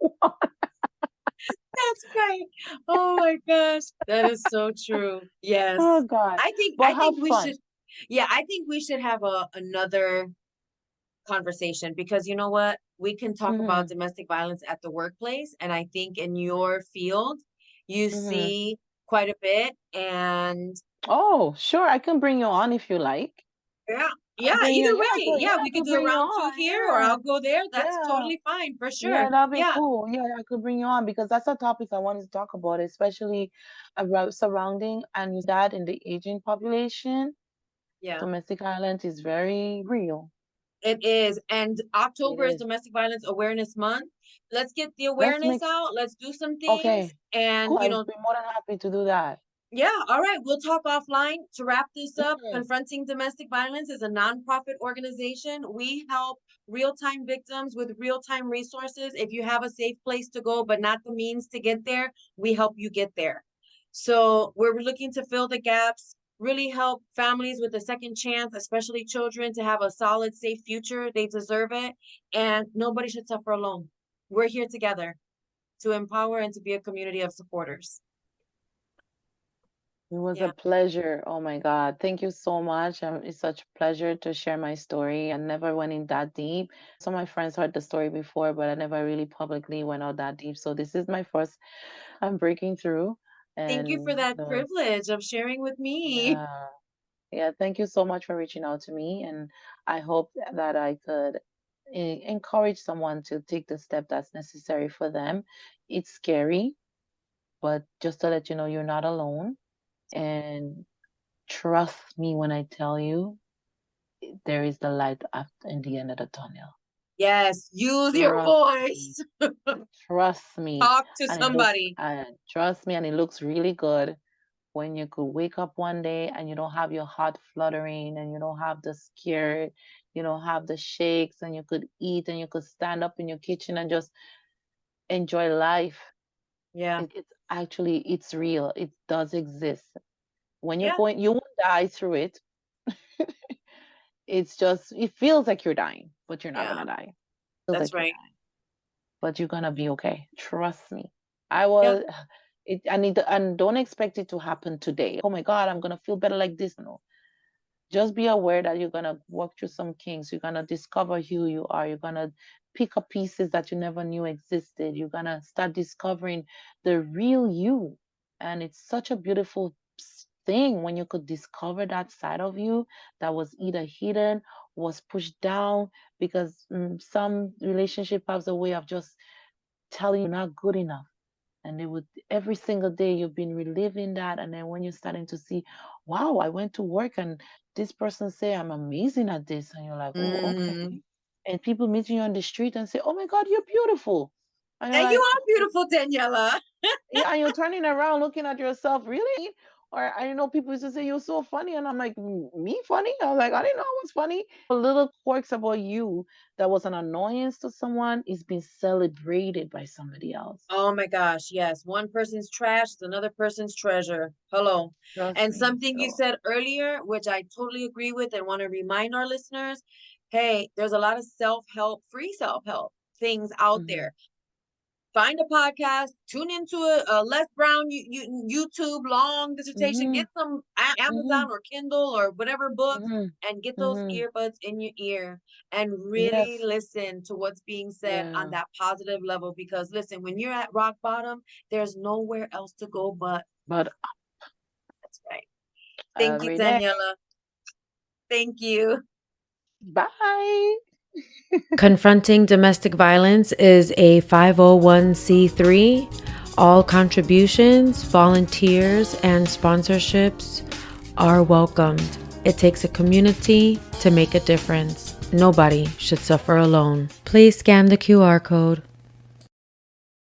Speaker 4: That's right. Oh my gosh. That is so true.
Speaker 5: Oh
Speaker 4: Yes.
Speaker 5: God.
Speaker 4: I think
Speaker 5: But
Speaker 4: I
Speaker 5: have
Speaker 4: think we
Speaker 5: fun.
Speaker 4: should yeah, I think we should have another conversation because you know what? We can talk about
Speaker 5: Hmm.
Speaker 4: domestic violence at the workplace, and I think in your field, you
Speaker 5: Mm-hmm.
Speaker 4: see quite a bit. And
Speaker 5: Oh, sure. I can bring you on if you like.
Speaker 4: yeah,
Speaker 5: I'll
Speaker 4: yeah,
Speaker 5: bring you.
Speaker 4: either
Speaker 5: Yeah,
Speaker 4: way. Yeah,
Speaker 5: I
Speaker 4: we could
Speaker 5: could
Speaker 4: do a
Speaker 5: bring you
Speaker 4: round two
Speaker 5: on.
Speaker 4: here or
Speaker 5: Yeah,
Speaker 4: I'll go there. That's
Speaker 5: yeah.
Speaker 4: totally fine for
Speaker 5: Yeah,
Speaker 4: sure.
Speaker 5: that'd be
Speaker 4: Yeah,
Speaker 5: cool. Yeah, I could bring you on because that's a topic I wanted to talk about, especially about surrounding and you that in the aging population.
Speaker 4: yeah.
Speaker 5: Domestic violence is very real.
Speaker 4: It is. And
Speaker 5: It
Speaker 4: October is
Speaker 5: is.
Speaker 4: Domestic Violence Awareness Month. Let's get the
Speaker 5: Let's
Speaker 4: awareness
Speaker 5: make
Speaker 4: out. Let's do some things.
Speaker 5: okay.
Speaker 4: And,
Speaker 5: Cool. I'd be more than happy to do that.
Speaker 4: yeah, all right. We'll talk offline. To wrap this up,
Speaker 5: Mhm.
Speaker 4: Confronting Domestic Violence is a nonprofit organization. We help real-time victims with real-time resources. If you have a safe place to go, but not the means to get there, we help you get there. So we're looking to fill the gaps, really help families with a second chance, especially children, to have a solid, safe future. They deserve it. And nobody should suffer alone. We're here together to empower and to be a community of supporters.
Speaker 5: It was a
Speaker 4: Yeah.
Speaker 5: pleasure. Oh my God. Thank you so much. It's such a pleasure to share my story. I never went in that deep. Some of my friends heard the story before, but I never really publicly went out that deep. So this is my first. I'm breaking through.
Speaker 4: Thank you for
Speaker 5: And
Speaker 4: that privilege of sharing with me.
Speaker 5: yeah, yeah. Thank you so much for reaching out to me. And I hope that I could encourage someone to take the step that's necessary for them. It's scary, but just to let you know, you're not alone. And trust me when I tell you, there is the light after in the end of the tunnel.
Speaker 4: Yes, use your
Speaker 5: Trust me.
Speaker 4: voice.
Speaker 5: Trust me.
Speaker 4: Talk to
Speaker 5: And it looks,
Speaker 4: somebody.
Speaker 5: trust me, and it looks really good when you could wake up one day and you don't have your heart fluttering and you don't have the scare, you don't have the shakes, and you could eat and you could stand up in your kitchen and just enjoy life.
Speaker 4: Yeah,
Speaker 5: It's actually, it's real. It does exist. When you're
Speaker 4: yeah,
Speaker 5: going, you won't die through it. It's just, it feels like you're dying, but you're not
Speaker 4: yeah.
Speaker 5: gonna die. Feels
Speaker 4: That's
Speaker 5: like you're
Speaker 4: right.
Speaker 5: dying, but you're gonna be okay. Trust me. I
Speaker 4: Yeah.
Speaker 5: was, it, and don't expect it to happen today. Oh my God, I'm gonna feel better like this. No, just be aware that you're gonna work through some kinks. You're gonna discover who you are. You're gonna pick up pieces that you never knew existed. You're gonna start discovering the real you. And it's such a beautiful thing when you could discover that side of you that was either hidden, was pushed down, because some relationship has a way of just telling you you're not good enough. And they would every single day you've been reliving that. And then when you're starting to see, wow, I went to work and this person say I'm amazing at this, and you're like, oh, okay.
Speaker 4: Hmm.
Speaker 5: And people meeting you on the street and say, oh my God, you're beautiful. And you're
Speaker 4: And you
Speaker 5: like,
Speaker 4: are beautiful, Daniela.
Speaker 5: yeah, and you're turning around looking at yourself, really? Or I know people used to say you're so funny, and I'm like, Me funny? I was like, I didn't know I was funny. A little quirks about you that was an annoyance to someone is being celebrated by somebody else.
Speaker 4: Oh my gosh, yes. One person's trash is another person's treasure. Hello.
Speaker 5: Trust
Speaker 4: And
Speaker 5: me.
Speaker 4: something you
Speaker 5: So,
Speaker 4: said earlier, which I totally agree with and want to remind our listeners, hey, there's a lot of self-help, free self-help things out
Speaker 5: mhm,
Speaker 4: there. Find a podcast, tune into a Les Brown YouTube long dissertation,
Speaker 5: mhm,
Speaker 4: get some
Speaker 5: mhm,
Speaker 4: Amazon or Kindle or whatever books,
Speaker 5: mhm,
Speaker 4: and get those
Speaker 5: mhm.
Speaker 4: earbuds in your ear and really
Speaker 5: Yes.
Speaker 4: listen to what's being said on
Speaker 5: Yeah.
Speaker 4: that positive level. Because listen, when you're at rock bottom, there's nowhere else to go but
Speaker 5: But
Speaker 4: that's right. Thank you,
Speaker 5: every day.
Speaker 4: Daniela. Thank you.
Speaker 5: Bye.
Speaker 1: Confronting Domestic Violence is a 501c3. All contributions, volunteers, and sponsorships are welcomed. It takes a community to make a difference. Nobody should suffer alone. Please scan the QR code.